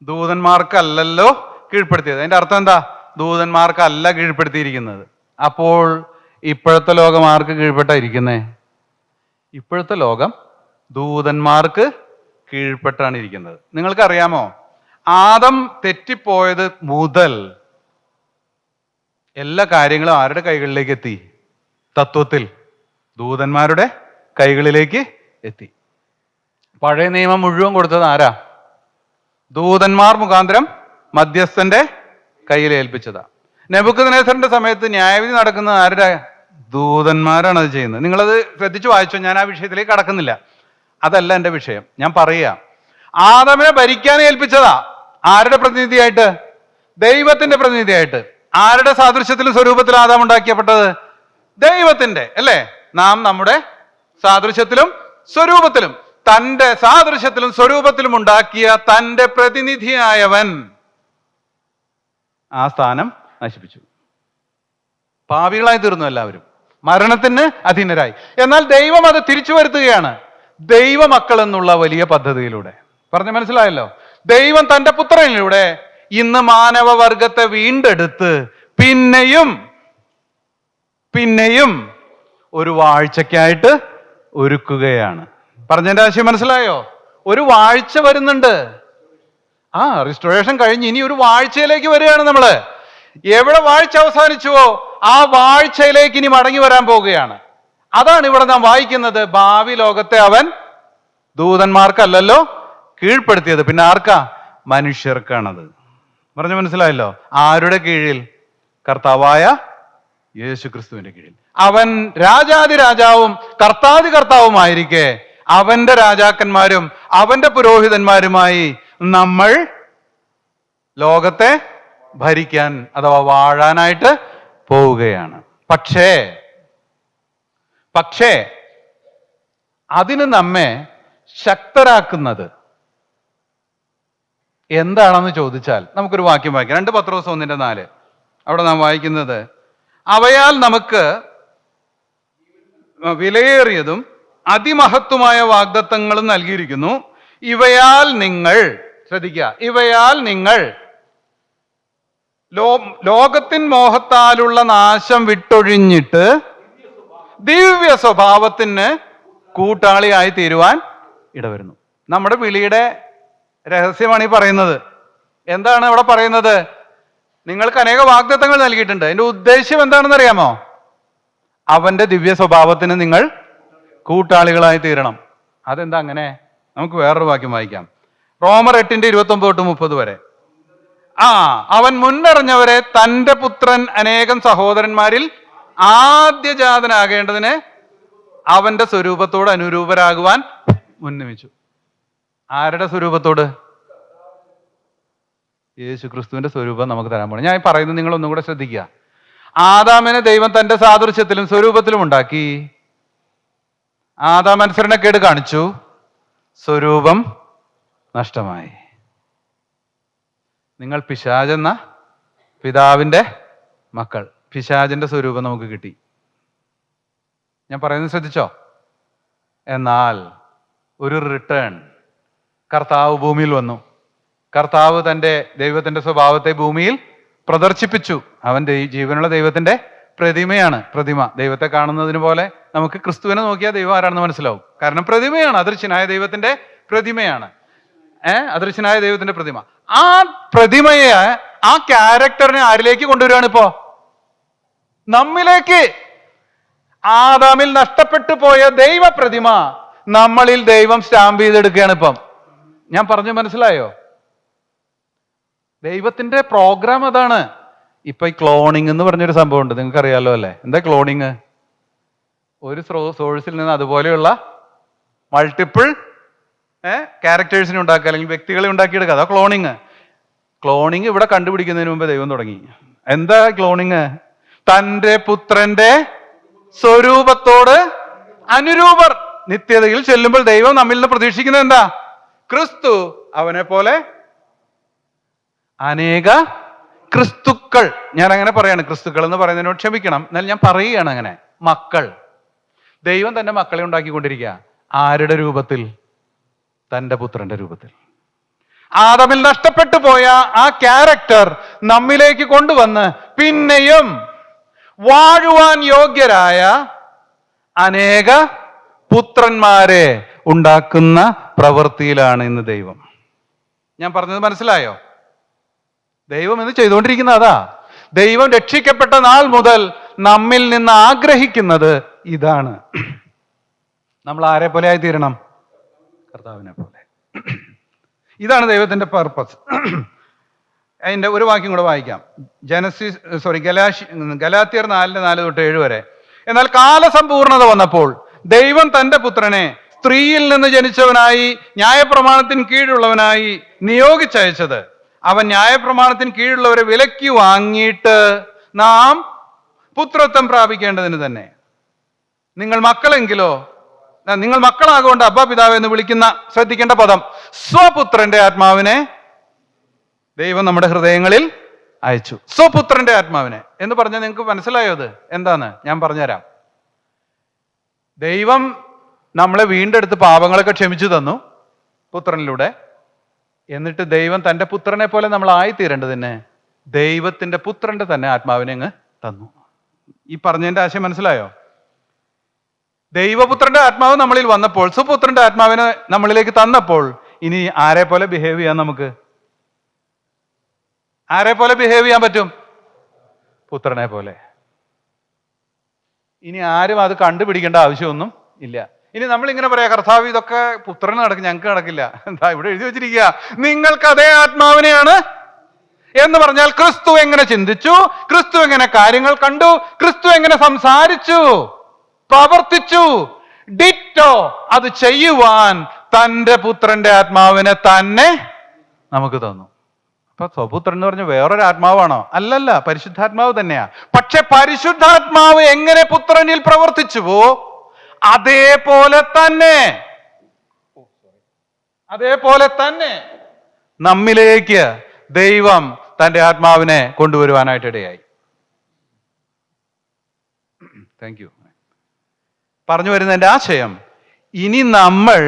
ദൂതന്മാർക്കല്ലല്ലോ കീഴ്പ്പെടുത്തിയത്. അതിന്റെ അർത്ഥം എന്താ? ദൂതന്മാർക്കല്ല കീഴ്പ്പെടുത്തിയിരിക്കുന്നത്. അപ്പോൾ ഇപ്പോഴത്തെ ലോകം ആർക്ക് കീഴ്പ്പെട്ടാ ഇരിക്കുന്നേ? ഇപ്പോഴത്തെ ലോകം ദൂതന്മാർക്ക് കീഴ്പ്പെട്ടാണ് ഇരിക്കുന്നത്. നിങ്ങൾക്കറിയാമോ, ആദം തെറ്റിപ്പോയത് മുതൽ എല്ലാ കാര്യങ്ങളും ആരുടെ കൈകളിലേക്ക് എത്തി? തത്വത്തിൽ ദൂതന്മാരുടെ കൈകളിലേക്ക് എത്തി. പഴയ നിയമം മുഴുവൻ കൊടുത്തത് ആരാ? ദൂതന്മാർ മുഖാന്തരം മധ്യസ്ഥന്റെ കയ്യിൽ ഏൽപ്പിച്ചതാ. നെബൂഖദ്നേസറിന്റെ സമയത്ത് ന്യായവിധി നടക്കുന്നത് ആരുടെ? ദൂതന്മാരാണ് അത് ചെയ്യുന്നത്. നിങ്ങളത് ശ്രദ്ധിച്ചു വായിച്ചോ. ഞാൻ ആ വിഷയത്തിലേക്ക് കടക്കുന്നില്ല, അതല്ല എൻ്റെ വിഷയം. ഞാൻ പറയുക, ആദമിനെ ഭരിക്കാൻ ഏൽപ്പിച്ചതാ. ആരുടെ പ്രതിനിധിയായിട്ട്? ദൈവത്തിന്റെ പ്രതിനിധിയായിട്ട്. ആരുടെ സാദൃശ്യത്തിലും സ്വരൂപത്തിലും ആദാം ഉണ്ടാക്കിയപ്പെട്ടത്? ദൈവത്തിന്റെ, അല്ലേ? നാം നമ്മുടെ സാദൃശ്യത്തിലും സ്വരൂപത്തിലും, തന്റെ സാദൃശ്യത്തിലും സ്വരൂപത്തിലും ഉണ്ടാക്കിയ തന്റെ പ്രതിനിധിയായവൻ ആ സ്ഥാനം നശിപ്പിച്ചു. പാപികളായി തീർന്നു എല്ലാവരും, മരണത്തിന് അധീനരായി. എന്നാൽ ദൈവം അത് തിരിച്ചു വരുത്തുകയാണ് ദൈവമക്കൾ എന്നുള്ള വലിയ പദ്ധതിയിലൂടെ. പറഞ്ഞ മനസ്സിലായല്ലോ? ദൈവം തന്റെ പുത്രനിലൂടെ ഇന്ന് മാനവവർഗത്തെ വീണ്ടെടുത്ത് പിന്നെയും ഒരു വാഴ്ചയ്ക്കായിട്ട് ഒരുക്കുകയാണ്. പറഞ്ഞതിന്റെ ആശയം മനസ്സിലായോ? ഒരു വാഴ്ച വരുന്നുണ്ട്. റിസ്റ്റോറേഷൻ കഴിഞ്ഞ് ഇനി ഒരു വാഴ്ചയിലേക്ക് വരികയാണ് നമ്മള്. എവിടെ വാഴ്ച അവസാനിച്ചുവോ ആ വാഴ്ചയിലേക്ക് ഇനി മടങ്ങി വരാൻ പോവുകയാണ്. അതാണ് ഇവിടെ നാം വായിക്കുന്നത്. ഭാവി ലോകത്തെ അവൻ ദൂതന്മാർക്കല്ലല്ലോ കീഴ്പ്പെടുത്തിയത്, പിന്നെ ആർക്കാ? മനുഷ്യർക്കാണത്. പറഞ്ഞു മനസ്സിലായല്ലോ? ആരുടെ കീഴിൽ? കർത്താവായ യേശു ക്രിസ്തുവിന്റെ കീഴിൽ. അവൻ രാജാതി രാജാവും കർത്താതി കർത്താവുമായിരിക്കെ അവന്റെ രാജാക്കന്മാരും അവന്റെ പുരോഹിതന്മാരുമായി നമ്മൾ ലോകത്തെ ഭരിക്കാൻ അഥവാ വാഴാനായിട്ട് പോവുകയാണ്. പക്ഷേ അതിന് നമ്മെ ശക്തരാക്കുന്നത് എന്താണെന്ന് ചോദിച്ചാൽ നമുക്കൊരു വാക്യം വായിക്കാം. 2 പത്രോസ് 1:4. അവിടെ നാം വായിക്കുന്നത്, അവയാൽ നമുക്ക് വിലയേറിയതും അതിമഹത്വമായ വാഗ്ദത്തങ്ങളും നൽകിയിരിക്കുന്നു. ഇവയാൽ നിങ്ങൾ, ശ്രദ്ധിക്കുക, ഇവയാൽ നിങ്ങൾ ലോകത്തിൻ മോഹത്താലുള്ള നാശം വിട്ടൊഴിഞ്ഞിട്ട് ദിവ്യ സ്വഭാവത്തിന് കൂട്ടാളിയായി തീരുവാൻ ഇടവരുന്നു. നമ്മുടെ വിളിയുടെ രഹസ്യമാണ് ഈ പറയുന്നത്. എന്താണ് അവിടെ പറയുന്നത്? നിങ്ങൾക്ക് അനേക വാഗ്ദത്തങ്ങൾ നൽകിയിട്ടുണ്ട്. അതിന്റെ ഉദ്ദേശ്യം എന്താണെന്ന് അറിയാമോ? അവന്റെ ദിവ്യ സ്വഭാവത്തിന് നിങ്ങൾ കൂട്ടാളികളായി തീരണം. അതെന്താ അങ്ങനെ? നമുക്ക് വേറൊരു വാക്യം വായിക്കാം. റോമർ 8:29-30 വരെ. അവൻ മുന്നറിഞ്ഞവരെ തന്റെ പുത്രൻ അനേകം സഹോദരന്മാരിൽ ആദ്യജാതനാകേണ്ടതിന് അവന്റെ സ്വരൂപത്തോട് അനുരൂപരാകുവാൻ മുന്നമിച്ചു. ആരുടെ സ്വരൂപത്തോട്? യേശു ക്രിസ്തുവിന്റെ സ്വരൂപം നമുക്ക് തരാൻ പോകണം. ഞാൻ പറയുന്നത് നിങ്ങൾ ഒന്നും കൂടെ ശ്രദ്ധിക്കുക. ആദാമിനെ ദൈവം തന്റെ സാദൃശ്യത്തിലും സ്വരൂപത്തിലും ഉണ്ടാക്കി. ആദാം അനുസരണക്കേട് കാണിച്ചു, സ്വരൂപം നഷ്ടമായി. നിങ്ങൾ പിശാചെന്ന പിതാവിന്റെ മക്കൾ. പിശാചിന്റെ സ്വരൂപം നമുക്ക് കിട്ടി. ഞാൻ പറയുന്നത് ശ്രദ്ധിച്ചോ? എന്നാൽ ഒരു റിട്ടേൺ, കർത്താവ് ഭൂമിയിൽ വന്നു. കർത്താവ് തൻ്റെ ദൈവത്തിന്റെ സ്വഭാവത്തെ ഭൂമിയിൽ പ്രദർശിപ്പിച്ചു. അവൻ ജീവനുള്ള ദൈവത്തിന്റെ പ്രതിമയാണ്. പ്രതിമ ദൈവത്തെ കാണുന്നതിന് പോലെ നമുക്ക് ക്രിസ്തുവിനെ നോക്കിയാൽ ദൈവം ആരാണെന്ന് മനസ്സിലാവും. കാരണം പ്രതിമയാണ്, അദൃശ്യനായ ദൈവത്തിന്റെ പ്രതിമയാണ്. അദൃശ്യനായ ദൈവത്തിന്റെ പ്രതിമ. ആ പ്രതിമയെ, ആ ക്യാരക്ടറിനെ ആരിലേക്ക് കൊണ്ടുവരികയാണ് ഇപ്പോ? നമ്മിലേക്ക്. ആദാമിൽ നഷ്ടപ്പെട്ടു പോയ ദൈവ പ്രതിമ നമ്മളിൽ ദൈവം സ്റ്റാമ്പ് ചെയ്തെടുക്കുകയാണ് ഇപ്പം. ഞാൻ പറഞ്ഞു മനസ്സിലായോ? ദൈവത്തിന്റെ പ്രോഗ്രാം അതാണ്. ഇപ്പൊ ഈ ക്ലോണിങ് എന്ന് പറഞ്ഞൊരു സംഭവം ഉണ്ട്, നിങ്ങൾക്ക് അറിയാലോ അല്ലേ? എന്താ ക്ലോണിങ്? ഒരു സോഴ്സിൽ നിന്ന് അതുപോലെയുള്ള മൾട്ടിപ്പിൾ ക്യാരക്ടേഴ്സിനെ ഉണ്ടാക്കുക, അല്ലെങ്കിൽ വ്യക്തികളെ ഉണ്ടാക്കിയെടുക്കുക. അതാ ക്ലോണിങ്. ക്ലോണിങ് ഇവിടെ കണ്ടുപിടിക്കുന്നതിന് മുമ്പ് ദൈവം തുടങ്ങി. എന്താ ക്ലോണിങ്? തന്റെ പുത്രന്റെ സ്വരൂപത്തോട് അനുരൂപർ. നിത്യതയിൽ ചെല്ലുമ്പോൾ ദൈവം നമ്മിൽ നിന്ന് പ്രതീക്ഷിക്കുന്നത് എന്താ? ക്രിസ്തു അവനെ പോലെ അനേക ക്രിസ്തുക്കൾ. ഞാൻ അങ്ങനെ പറയാണ്, ക്രിസ്തുക്കൾ എന്ന് പറയുന്നതിനോട് ക്ഷമിക്കണം, എന്നാൽ ഞാൻ പറയുകയാണ് അങ്ങനെ. മക്കൾ. ദൈവം തന്റെ മക്കളെ ഉണ്ടാക്കിക്കൊണ്ടിരിക്കുക. ആരുടെ രൂപത്തിൽ? തന്റെ പുത്രന്റെ രൂപത്തിൽ. ആദമിൽ നഷ്ടപ്പെട്ടു പോയ ആ ക്യാരക്ടർ നമ്മിലേക്ക് കൊണ്ടുവന്ന് പിന്നെയും വാഴുവാൻ യോഗ്യരായ അനേക പുത്രന്മാരെ ഉണ്ടാക്കുന്ന പ്രവൃത്തിയിലാണ് ഇന്ന് ദൈവം. ഞാൻ പറഞ്ഞത് മനസ്സിലായോ? ദൈവം എന്ന് ചെയ്തുകൊണ്ടിരിക്കുന്ന അതാ. ദൈവം രക്ഷിക്കപ്പെട്ട നാൾ മുതൽ നമ്മിൽ നിന്ന് ആഗ്രഹിക്കുന്നത് ഇതാണ്. നമ്മൾ ആരെ പോലെ ആയി തീരണം? കർത്താവിനെ പോലെ. ഇതാണ് പർപ്പസ്. അതിന്റെ ഒരു വാക്യം കൂടെ വായിക്കാം. ഗലാത്യർ 4:4-7 വരെ. എന്നാൽ കാലസമ്പൂർണത വന്നപ്പോൾ ദൈവം തന്റെ പുത്രനെ സ്ത്രീയിൽ നിന്ന് ജനിച്ചവനായി ന്യായപ്രമാണത്തിന് കീഴുള്ളവനായി നിയോഗിച്ചയച്ചത് അവൻ ന്യായപ്രമാണത്തിന് കീഴുള്ളവരെ വിലയ്ക്ക് വാങ്ങിയിട്ട് നാം പുത്രത്വം പ്രാപിക്കേണ്ടതിന് തന്നെ. നിങ്ങൾ മക്കളെങ്കിലോ, നിങ്ങൾ മക്കളാകൊണ്ട് അബ്ബാ പിതാവ് എന്ന് വിളിക്കുന്ന, ശ്രദ്ധിക്കേണ്ട പദം, സ്വപുത്രന്റെ ആത്മാവിനെ ദൈവം നമ്മുടെ ഹൃദയങ്ങളിൽ അയച്ചു. സ്വപുത്രന്റെ ആത്മാവിനെ എന്ന് പറഞ്ഞാൽ നിങ്ങൾക്ക് മനസ്സിലായോ അത് എന്താന്ന്? ഞാൻ പറഞ്ഞുതരാം. ദൈവം നമ്മളെ വീണ്ടെടുത്ത് പാപങ്ങളൊക്കെ ക്ഷമിച്ചു തന്നു പുത്രനിലൂടെ. എന്നിട്ട് ദൈവം തൻ്റെ പുത്രനെ പോലെ നമ്മളായി തീരേണ്ടതിന് ദൈവത്തിന്റെ പുത്രന്റെ തന്നെ ആത്മാവിനെ അങ്ങ് തന്നു. ഈ പറഞ്ഞതിന്റെ ആശയം മനസ്സിലായോ? ദൈവപുത്രന്റെ ആത്മാവ് നമ്മളിൽ വന്നപ്പോൾ, സുപുത്രന്റെ ആത്മാവിനെ നമ്മളിലേക്ക് തന്നപ്പോൾ, ഇനി ആരെ പോലെ ബിഹേവ് ചെയ്യാൻ നമുക്ക്? ആരെ പോലെ ബിഹേവ് ചെയ്യാൻ പറ്റും? പുത്രനെ പോലെ. ഇനി ആരും അത് കണ്ടുപിടിക്കേണ്ട ആവശ്യമൊന്നും ഇല്ല. ഇനി നമ്മൾ ഇങ്ങനെ പറയാ, കർത്താവ് ഇതൊക്കെ പുത്രന് നടക്കും, ഞങ്ങൾക്ക് നടക്കില്ല. എന്താ ഇവിടെ എഴുതി വെച്ചിരിക്കുക, നിങ്ങൾക്ക് അതേ ആത്മാവിനെയാണ് എന്ന് പറഞ്ഞാൽ ക്രിസ്തു എങ്ങനെ ചിന്തിച്ചു, ക്രിസ്തു എങ്ങനെ കാര്യങ്ങൾ കണ്ടു, ക്രിസ്തു എങ്ങനെ സംസാരിച്ചു, പ്രവർത്തിച്ചു, ഡിറ്റോ അത് ചെയ്യുവാൻ തൻ്റെ പുത്രന്റെ ആത്മാവിനെ തന്നെ നമുക്ക് തന്നു. അപ്പൊ സ്വപുത്രൻ എന്ന് പറഞ്ഞ വേറൊരു ആത്മാവാണോ? അല്ലല്ല, പരിശുദ്ധാത്മാവ് തന്നെയാ. പക്ഷെ പരിശുദ്ധാത്മാവ് എങ്ങനെ പുത്രനിൽ പ്രവർത്തിച്ചുവോ അതേപോലെ തന്നെ നമ്മിലേക്ക് ദൈവം തൻ്റെ ആത്മാവിനെ കൊണ്ടുവരുവാനായിട്ട് ഇടയായി. Thank you. പറഞ്ഞു വരുന്നതിൻ്റെ ആശയം, ഇനി നമ്മൾ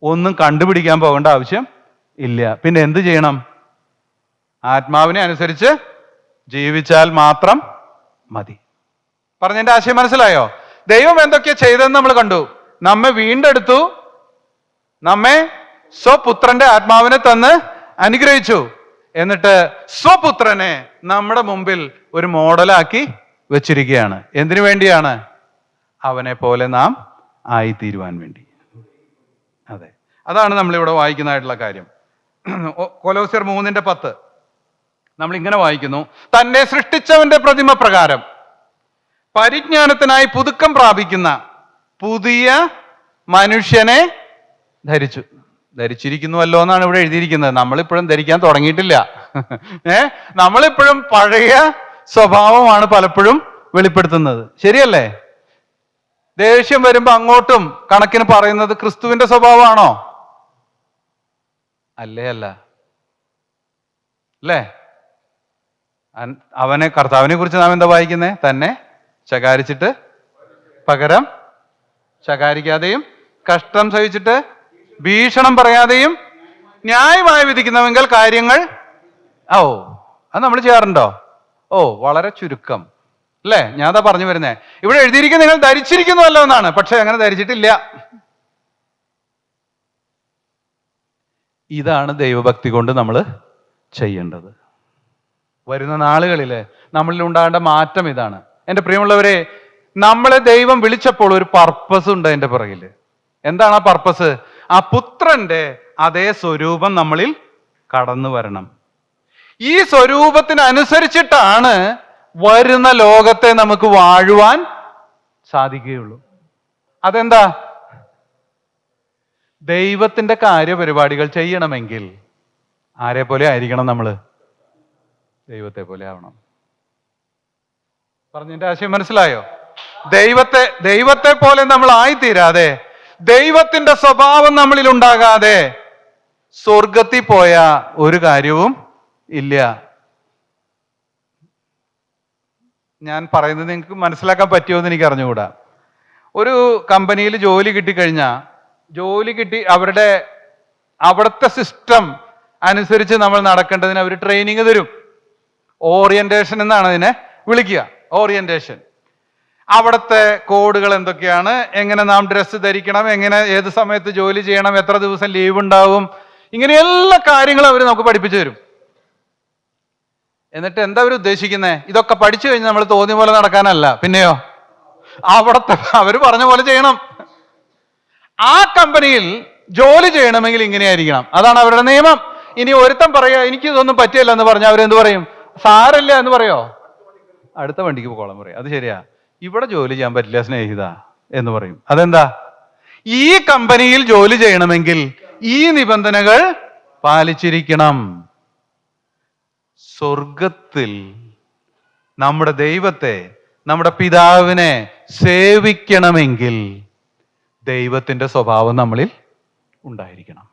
ഒന്നും കണ്ടുപിടിക്കാൻ പോകേണ്ട ആവശ്യം ഇല്ല. പിന്നെ എന്ത് ചെയ്യണം? ആത്മാവിനെ അനുസരിച്ച് ജീവിച്ചാൽ മാത്രം മതി. പറഞ്ഞതിന്റെ ആശയം മനസ്സിലായോ? ദൈവം എന്തൊക്കെയാ ചെയ്തതെന്ന് നമ്മൾ കണ്ടു. നമ്മെ വീണ്ടെടുത്തു, നമ്മെ സ്വപുത്രന്റെ ആത്മാവിനെ തന്ന് അനുഗ്രഹിച്ചു. എന്നിട്ട് സ്വപുത്രനെ നമ്മുടെ മുമ്പിൽ ഒരു മോഡലാക്കി വെച്ചിരിക്കുകയാണ്. എന്തിനു വേണ്ടിയാണ്? അവനെ പോലെ നാം ആയിത്തീരുവാൻ വേണ്ടി. അതെ, അതാണ് നമ്മളിവിടെ വായിക്കുന്നതായിട്ടുള്ള കാര്യം. കൊലോസ്യർ 3:10 നമ്മൾ ഇങ്ങനെ വായിക്കുന്നു, തന്നെ സൃഷ്ടിച്ചവന്റെ പ്രതിമ പ്രകാരം പരിജ്ഞാനത്തിനായി പുതുക്കം പ്രാപിക്കുന്ന പുതിയ മനുഷ്യനെ ധരിച്ചിരിക്കുന്നുവല്ലോ എന്നാണ് ഇവിടെ എഴുതിയിരിക്കുന്നത്. നമ്മളിപ്പോഴും ധരിക്കാൻ തുടങ്ങിയിട്ടില്ല. നമ്മളിപ്പോഴും പഴയ സ്വഭാവമാണ് പലപ്പോഴും വെളിപ്പെടുത്തുന്നത്. ശരിയല്ലേ? ദേഷ്യം വരുമ്പോ അങ്ങോട്ടും കണക്കിന് പറയുന്നത് ക്രിസ്തുവിന്റെ സ്വഭാവമാണോ? അല്ല. അല്ലേ? അവനെ, കർത്താവിനെ കുറിച്ച് നാം എന്താ വായിക്കുന്നേ? തന്നെ ശകാരിച്ചിട്ട് പകരം ശകാരിക്കാതെയും, കഷ്ടം സഹിച്ചിട്ട് ഭീഷണം പറയാതെയും ന്യായമായി വിധിക്കുന്നവെങ്കിൽ കാര്യങ്ങൾ അത് നമ്മൾ ചെയ്യാറുണ്ടോ? വളരെ ചുരുക്കം അല്ലേ? ഞാൻ അതാ പറഞ്ഞു വരുന്നേ. ഇവിടെ എഴുതിയിരിക്കുന്ന നിങ്ങൾ ധരിച്ചിരിക്കുന്നുവല്ലോ എന്നാണ്, പക്ഷെ അങ്ങനെ ധരിച്ചിട്ടില്ല. ഇതാണ് ദൈവഭക്തി കൊണ്ട് നമ്മൾ ചെയ്യേണ്ടത്. വരുന്ന നാളുകളിൽ നമ്മളിൽ ഉണ്ടാകേണ്ട മാറ്റം ഇതാണ്. എൻ്റെ പ്രിയമുള്ളവരെ, നമ്മളെ ദൈവം വിളിച്ചപ്പോൾ ഒരു പർപ്പസ് ഉണ്ട് അതിൻ്റെ പുറകിൽ. എന്താണ് ആ പർപ്പസ്? ആ പുത്രന്റെ അതേ സ്വരൂപം നമ്മളിൽ കടന്നു വരണം. ഈ സ്വരൂപത്തിനനുസരിച്ചിട്ടാണ് വരുന്ന ലോകത്തെ നമുക്ക് വാഴുവാൻ സാധിക്കുകയുള്ളൂ. അതെന്താ? ദൈവത്തിന്റെ കാര്യപരിപാടികൾ ചെയ്യണമെങ്കിൽ ആരെ പോലെ ആയിരിക്കണം? നമ്മൾ ദൈവത്തെ പോലെ ആവണം. പറഞ്ഞതിന്റെ ആശയം മനസ്സിലായോ? ദൈവത്തെ പോലെ നമ്മൾ ആയിത്തീരാതെ, ദൈവത്തിന്റെ സ്വഭാവം നമ്മളിൽ ഉണ്ടാകാതെ സ്വർഗത്തിൽ പോയ ഒരു കാര്യവും ഇല്ല. ഞാൻ പറയുന്നത് നിങ്ങൾക്ക് മനസ്സിലാക്കാൻ പറ്റുമോ എന്ന് എനിക്ക് അറിഞ്ഞുകൂടാ. ഒരു കമ്പനിയിൽ ജോലി കിട്ടിക്കഴിഞ്ഞാൽ, അവിടുത്തെ സിസ്റ്റം അനുസരിച്ച് നമ്മൾ നടക്കേണ്ടതിന് അവർ ട്രെയിനിങ് തരും. ഓറിയന്റേഷൻ എന്നാണ് അതിനെ വിളിക്കുക. ഓറിയന്റേഷൻ. അവിടുത്തെ കോഡുകൾ എന്തൊക്കെയാണ്, എങ്ങനെ നാം ഡ്രസ്സ് ധരിക്കണം, എങ്ങനെ ഏത് സമയത്ത് ജോലി ചെയ്യണം, എത്ര ദിവസം ലീവ് ഉണ്ടാവും, ഇങ്ങനെ എല്ലാ കാര്യങ്ങളും അവർ നമുക്ക് പഠിപ്പിച്ചു തരും. എന്നിട്ട് എന്താ അവർ ഉദ്ദേശിക്കുന്നത്? ഇതൊക്കെ പഠിച്ചു കഴിഞ്ഞ് നമ്മൾ തോന്നിയ പോലെ നടക്കാനല്ല, പിന്നെയോ അവിടുത്തെ അവർ പറഞ്ഞ പോലെ ചെയ്യണം. ആ കമ്പനിയിൽ ജോലി ചെയ്യണമെങ്കിൽ ഇങ്ങനെയായിരിക്കണം, അതാണ് അവരുടെ നിയമം. ഇനി ഒരുത്തൻ പറയാ എനിക്ക് ഇതൊന്നും പറ്റില്ല എന്ന് പറഞ്ഞാൽ അവരെന്ത് പറയും? സാരല്ല എന്ന് പറയോ? അടുത്ത വണ്ടിക്ക് പോകോളം പറയും. അത് ശരിയാ, ഇവിടെ ജോലി ചെയ്യാൻ പറ്റില്ല സ്നേഹിത എന്ന് പറയും. അതെന്താ? ഈ കമ്പനിയിൽ ജോലി ചെയ്യണമെങ്കിൽ ഈ നിബന്ധനകൾ പാലിച്ചിരിക്കണം. സ്വർഗത്തിൽ നമ്മുടെ ദൈവത്തെ, നമ്മുടെ പിതാവിനെ സേവിക്കണമെങ്കിൽ ദൈവത്തിൻ്റെ സ്വഭാവം നമ്മളിൽ ഉണ്ടായിരിക്കണം.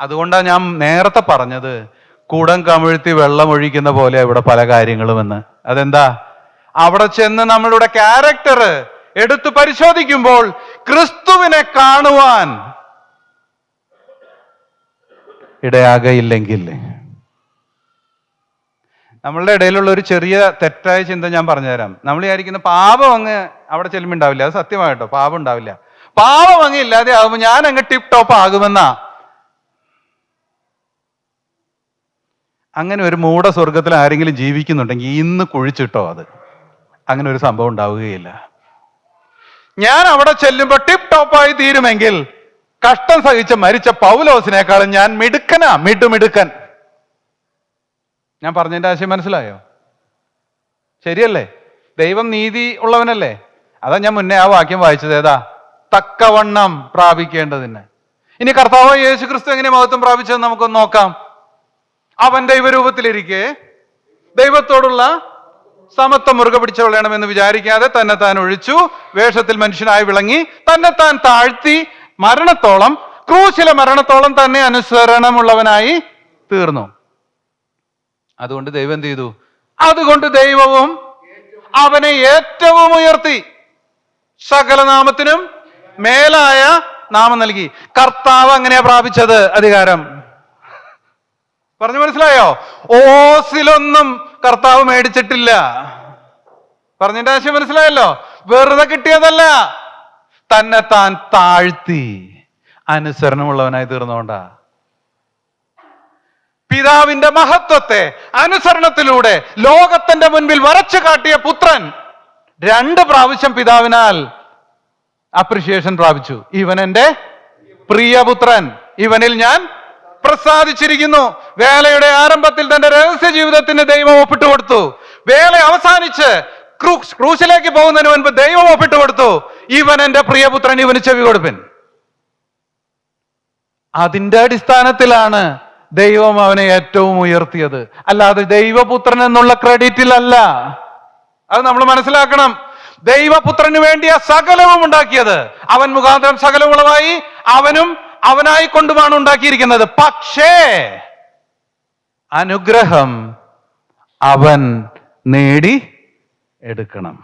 അതുകൊണ്ടാണ് ഞാൻ നേരത്തെ പറഞ്ഞത് കുടം കമിഴ്ത്തി വെള്ളം ഒഴിക്കുന്ന പോലെ ഇവിടെ പല കാര്യങ്ങളുമെന്ന്. അതെന്താ? അവിടെ ചെന്ന് നമ്മളുടെ ക്യാരക്ടർ എടുത്തു പരിശോധിക്കുമ്പോൾ ക്രിസ്തുവിനെ കാണുവാൻ ഇടയാകയില്ലെങ്കിൽ, നമ്മളുടെ ഇടയിലുള്ള ഒരു ചെറിയ തെറ്റായ ചിന്ത ഞാൻ പറഞ്ഞുതരാം. നമ്മൾ വിചാരിക്കുന്ന പാപം അങ്ങ് അവിടെ ചെല്ലുമ്പോൾ ഉണ്ടാവില്ല. അത് സത്യമായിട്ടോ, പാപം ഉണ്ടാവില്ല. പാപം അങ്ങ് ഇല്ലാതെ ആകുമ്പോൾ ഞാൻ അങ്ങ് ടിപ്പ് ടോപ്പ് ആകുമെന്നാ. അങ്ങനെ ഒരു മൂഢ സ്വർഗത്തിൽ ആരെങ്കിലും ജീവിക്കുന്നുണ്ടെങ്കിൽ ഇന്ന് കുഴിച്ചിട്ടോ. അത് അങ്ങനെ ഒരു സംഭവം ഉണ്ടാവുകയില്ല. ഞാൻ അവിടെ ചെല്ലുമ്പോൾ ടിപ്പ് ടോപ്പായി തീരുമെങ്കിൽ കഷ്ടം സഹിച്ച് മരിച്ച പൗലോസിനേക്കാളും ഞാൻ മിടുക്കൻ. ഞാൻ പറഞ്ഞതിന്റെ ആശയം മനസ്സിലായോ? ശരിയല്ലേ? ദൈവം നീതി ഉള്ളവനല്ലേ? അതാ ഞാൻ മുന്നേ ആ വാക്യം വായിച്ചത്. ഏതാ? തക്കവണ്ണം പ്രാപിക്കേണ്ടതിന്. ഇനി കർത്താവ് യേശു ക്രിസ്തു എങ്ങനെ മഹത്വം പ്രാപിച്ചതെന്ന് നമുക്കൊന്ന് നോക്കാം. അവൻ ദൈവരൂപത്തിലിരിക്കെ ദൈവത്തോടുള്ള സമത്വം മുറുകെ പിടിച്ചുകൊള്ളണമെന്ന് വിചാരിക്കാതെ തന്നെത്താൻ ഒഴിച്ചു, വേഷത്തിൽ മനുഷ്യനായി വിളങ്ങി, തന്നെത്താൻ താഴ്ത്തി, മരണത്തോളം, ക്രൂശിലെ മരണത്തോളം തന്നെ അനുസരണമുള്ളവനായി തീർന്നു. അതുകൊണ്ട് ദൈവം എന്ത് ചെയ്തു? അതുകൊണ്ട് ദൈവവും അവനെ ഏറ്റവും ഉയർത്തി, സകല നാമത്തിനും മേലായ നാമം നൽകി. കർത്താവ് അങ്ങനെയാ പ്രാപിച്ചത് അധികാരം. പറഞ്ഞു മനസ്സിലായോ? ഓസിലൊന്നും കർത്താവ് മേടിച്ചിട്ടില്ല. പറഞ്ഞതിന്റെ ആശയം മനസ്സിലായല്ലോ? വെറുതെ കിട്ടിയതല്ല, തന്നെ താൻ താഴ്ത്തി അനുസരണമുള്ളവനായി തീർന്നുകൊണ്ടാ. പിതാവിന്റെ മഹത്വത്തെ അനുസരണത്തിലൂടെ ലോകത്തിന്റെ മുൻപിൽ വരച്ചു കാട്ടിയ പുത്രൻ 2 പ്രാവശ്യം പിതാവിനാൽ അപ്രിഷിയേഷൻ പ്രാപിച്ചു. ഇവൻ എൻ്റെ പ്രിയപുത്രൻ, ഇവനിൽ ഞാൻ പ്രസാദിച്ചിരിക്കുന്നു. വേലയുടെ ആരംഭത്തിൽ തന്റെ രഹസ്യ ജീവിതത്തിന് ദൈവം ഒപ്പിട്ട് കൊടുത്തു. വേല അവസാനിച്ച് ക്രൂശിലേക്ക് പോകുന്നതിന് മുൻപ് ദൈവം ഒപ്പിട്ട് കൊടുത്തു, ഇവൻ എൻ്റെ പ്രിയപുത്രൻ, ഇവന് ചെവി കൊടുപ്പിൻ. അതിന്റെ അടിസ്ഥാനത്തിലാണ് ദൈവം അവനെ ഏറ്റവും ഉയർത്തിയത്, അല്ലാതെ ദൈവപുത്രൻ എന്നുള്ള ക്രെഡിറ്റിലല്ല. അത് നമ്മൾ മനസ്സിലാക്കണം. ദൈവപുത്രന് വേണ്ടിയ സകലവും ഉണ്ടാക്കിയത്, അവൻ മുഖാന്തരം സകലവും ഉളവായി, അവനും അവനായി കൊണ്ടുമാണ് ഉണ്ടാക്കിയിരിക്കുന്നത്. പക്ഷേ അനുഗ്രഹം അവൻ നേടി എടുക്കണം.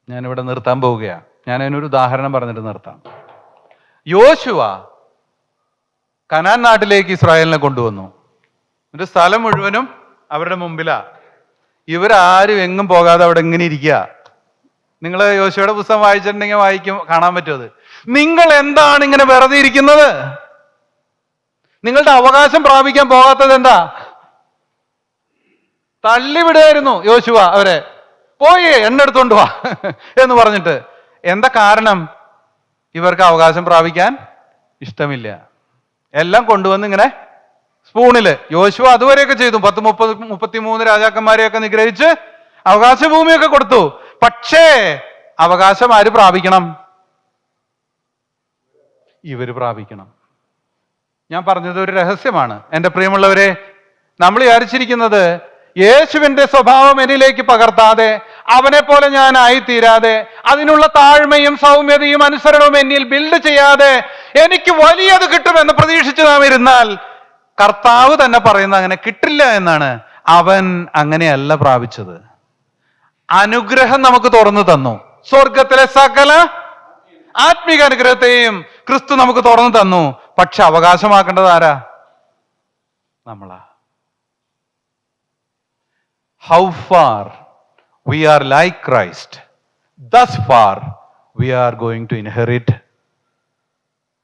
ഞാനിവിടെ നിർത്താൻ പോവുകയാണ്. ഞാൻ അതിനൊരു ഉദാഹരണം പറഞ്ഞിട്ട് നിർത്താം. യോശുവ കനാൻ നാട്ടിലേക്ക് ഇസ്രായേലിനെ കൊണ്ടുവന്നു. ഒരു സ്ഥലം മുഴുവനും അവരുടെ മുമ്പിലാ. ഇവരാരും എങ്ങും പോകാതെ അവിടെ എങ്ങനെ ഇരിക്കുക. നിങ്ങൾ യോശുവയുടെ പുസ്തകം വായിച്ചിട്ടുണ്ടെങ്കിൽ കാണാൻ പറ്റും അത്. നിങ്ങൾ എന്താണ് ഇങ്ങനെ വെറുതെ ഇരിക്കുന്നത്? നിങ്ങളുടെ അവകാശം പ്രാപിക്കാൻ പോകാത്തത് എന്താ? തള്ളിവിടുകയായിരുന്നു യോശുവ അവരെ. പോയി എണ്ണ എടുത്തോണ്ട് വാ എന്ന് പറഞ്ഞിട്ട്. എന്താ കാരണം? ഇവർക്ക് അവകാശം പ്രാപിക്കാൻ ഇഷ്ടമില്ല. എല്ലാം കൊണ്ടുവന്ന് ഇങ്ങനെ സ്പൂണില്. യോശുവ അതുവരെയൊക്കെ ചെയ്തു. 33 രാജാക്കന്മാരെയൊക്കെ നിഗ്രഹിച്ച് അവകാശ ഭൂമിയൊക്കെ കൊടുത്തു. പക്ഷേ അവകാശം ആര് പ്രാപിക്കണം? ഇവര് പ്രാപിക്കണം. ഞാൻ പറഞ്ഞത് ഒരു രഹസ്യമാണ് എൻ്റെ പ്രിയമുള്ളവരെ. നമ്മൾ വിചാരിച്ചിരിക്കുന്നത് യേശുവിന്റെ സ്വഭാവം എന്നിലേക്ക് പകർത്താതെ, അവനെ പോലെ ഞാൻ ആയിത്തീരാതെ, അതിനുള്ള താഴ്മയും സൗമ്യതയും അനുസരണവും എന്നിൽ ബിൽഡ് ചെയ്യാതെ എനിക്ക് വലിയത് കിട്ടുമെന്ന് പ്രതീക്ഷിച്ച് നാം ഇരുന്നാൽ കർത്താവ് തന്നെ പറയുന്ന അങ്ങനെ കിട്ടില്ല എന്നാണ്. അവൻ അങ്ങനെയല്ല പ്രാപിച്ചത്. അനുഗ്രഹം നമുക്ക് തുറന്നു തന്നു. സ്വർഗത്തിലെ സകല ആത്മീക അനുഗ്രഹത്തെയും ക്രിസ്തു നമുക്ക് തുറന്നു തന്നു. പക്ഷെ അവകാശമാക്കേണ്ടത് ആരാ? നമ്മളാ. How far we are like Christ, thus far we are going to inherit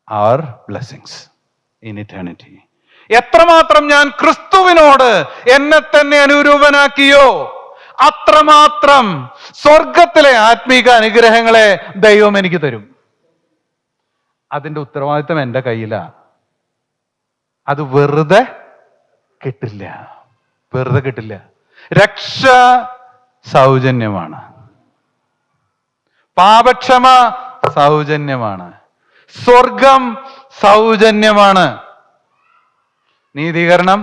our blessings in eternity. എത്രമാത്രം ഞാൻ ക്രിസ്തുവിനോട് എന്നെ തന്നെ അനുരൂപനാക്കിയോ അത്രമാത്രം സ്വർഗത്തിലെ ആത്മീക അനുഗ്രഹങ്ങളെ ദൈവം എനിക്ക് തരും. അതിന്റെ ഉത്തരവാദിത്വം എൻ്റെ കയ്യിലാ. അത് വെറുതെ കിട്ടില്ല. വെറുതെ കിട്ടില്ല. രക്ഷ സൗജന്യമാണ്. പാപക്ഷമ സൗജന്യമാണ്. സ്വർഗം സൗജന്യമാണ്. നീതീകരണം,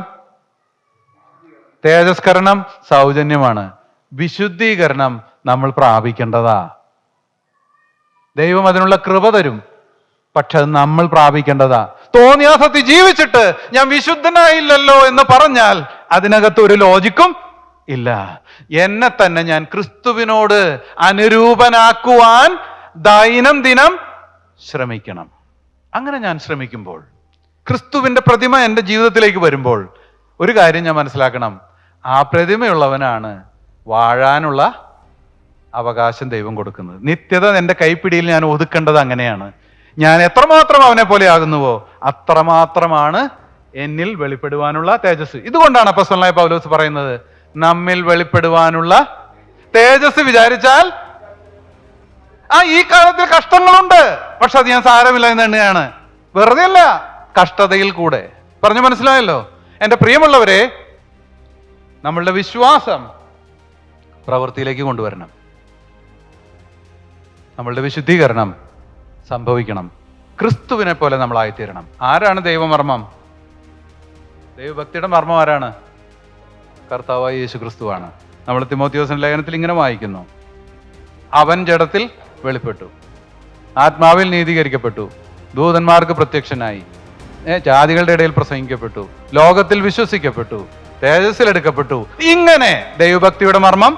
തേജസ്കരണം സൗജന്യമാണ്. വിശുദ്ധീകരണം നമ്മൾ പ്രാപിക്കേണ്ടതാ. ദൈവം അതിനുള്ള കൃപ തരും, പക്ഷെ അത് നമ്മൾ പ്രാപിക്കേണ്ടതാ. തോന്നിയാസത്തിൽ ജീവിച്ചിട്ട് ഞാൻ വിശുദ്ധനായില്ലല്ലോ എന്ന് പറഞ്ഞാൽ അതിനകത്ത് ഒരു ലോജിക്കും ഇല്ല. എന്നെ തന്നെ ഞാൻ ക്രിസ്തുവിനോട് അനുരൂപനാക്കുവാൻ ദൈനംദിനം ശ്രമിക്കണം. അങ്ങനെ ഞാൻ ശ്രമിക്കുമ്പോൾ, ക്രിസ്തുവിന്റെ പ്രതിമ എൻ്റെ ജീവിതത്തിലേക്ക് വരുമ്പോൾ, ഒരു കാര്യം ഞാൻ മനസ്സിലാക്കണം, ആ പ്രതിമയുള്ളവനാണ് വാഴാനുള്ള അവകാശം ദൈവം കൊടുക്കുന്നത്. നിത്യത എൻ്റെ കൈപ്പിടിയിൽ ഞാൻ ഒതുക്കേണ്ടത് അങ്ങനെയാണ്. ഞാൻ എത്രമാത്രം അവനെ പോലെ ആകുന്നുവോ അത്രമാത്രമാണ് എന്നിൽ വെളിപ്പെടുവാനുള്ള തേജസ്. ഇതുകൊണ്ടാണ് അപ്പോസ്തലനായ പൗലോസ് പറയുന്നത്, നമ്മിൽ വെളിപ്പെടുവാനുള്ള തേജസ് വിചാരിച്ചാൽ ഈ കാലത്തിൽ കഷ്ടങ്ങളുണ്ട്, പക്ഷെ അത് ഞാൻ സാരമില്ല എന്ന് തന്നെയാണ്. വെറുതെ അല്ല, കഷ്ടതയിൽ കൂടെ. പറഞ്ഞു മനസ്സിലായല്ലോ? എൻ്റെ പ്രിയമുള്ളവരെ, നമ്മളുടെ വിശ്വാസം പ്രവൃത്തിയിലേക്ക് കൊണ്ടുവരണം. നമ്മളുടെ വിശുദ്ധീകരണം സംഭവിക്കണം. ക്രിസ്തുവിനെ പോലെ നമ്മളായിത്തീരണം. ആരാണ് ദൈവമർമ്മം? ദൈവഭക്തിയുടെ മർമ്മം ആരാണ്? കർത്താവായ യേശു ക്രിസ്തുവാണ്. നമ്മൾ തിമോത്തിയോസിന്റെ ലേഖനത്തിൽ ഇങ്ങനെ വായിക്കുന്നു, അവൻ ജഡത്തിൽ വെളിപ്പെട്ടു, ആത്മാവിൽ നീതീകരിക്കപ്പെട്ടു, ദൂതന്മാർക്ക് പ്രത്യക്ഷനായി, ജാതികളുടെ ഇടയിൽ പ്രസംഗിക്കപ്പെട്ടു, ലോകത്തിൽ വിശ്വസിക്കപ്പെട്ടു, തേജസ്സിലെടുക്കപ്പെട്ടു. ഇങ്ങനെ ദൈവഭക്തിയുടെ മർമ്മം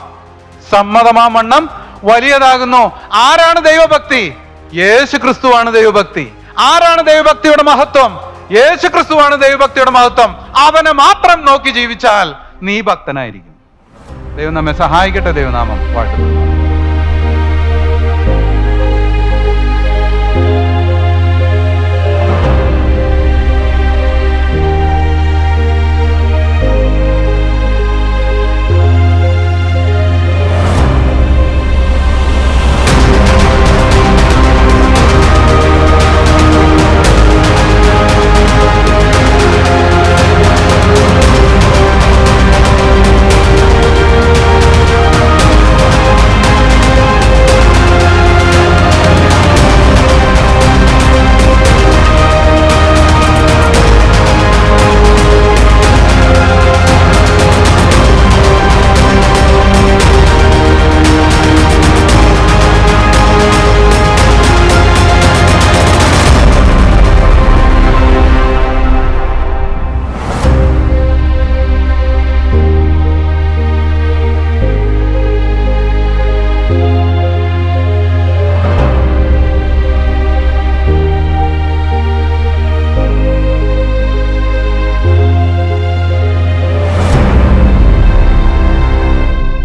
സമ്മതമാവണ്ണം വലിയതാകുന്നു. ആരാണ് ദൈവഭക്തി? യേശു ക്രിസ്തുവാണ് ദൈവഭക്തി. ആരാണ് ദൈവഭക്തിയുടെ മഹത്വം? യേശു ക്രിസ്തുവാണ് ദൈവഭക്തിയുടെ മഹത്വം. അവനെ മാത്രം നോക്കി ജീവിച്ചാൽ നീ ഭക്തനായിരിക്കും. ദൈവം നമ്മെ സഹായിക്കട്ടെ. ദൈവനാമം വാഴ്ത്തപ്പെടുന്നു.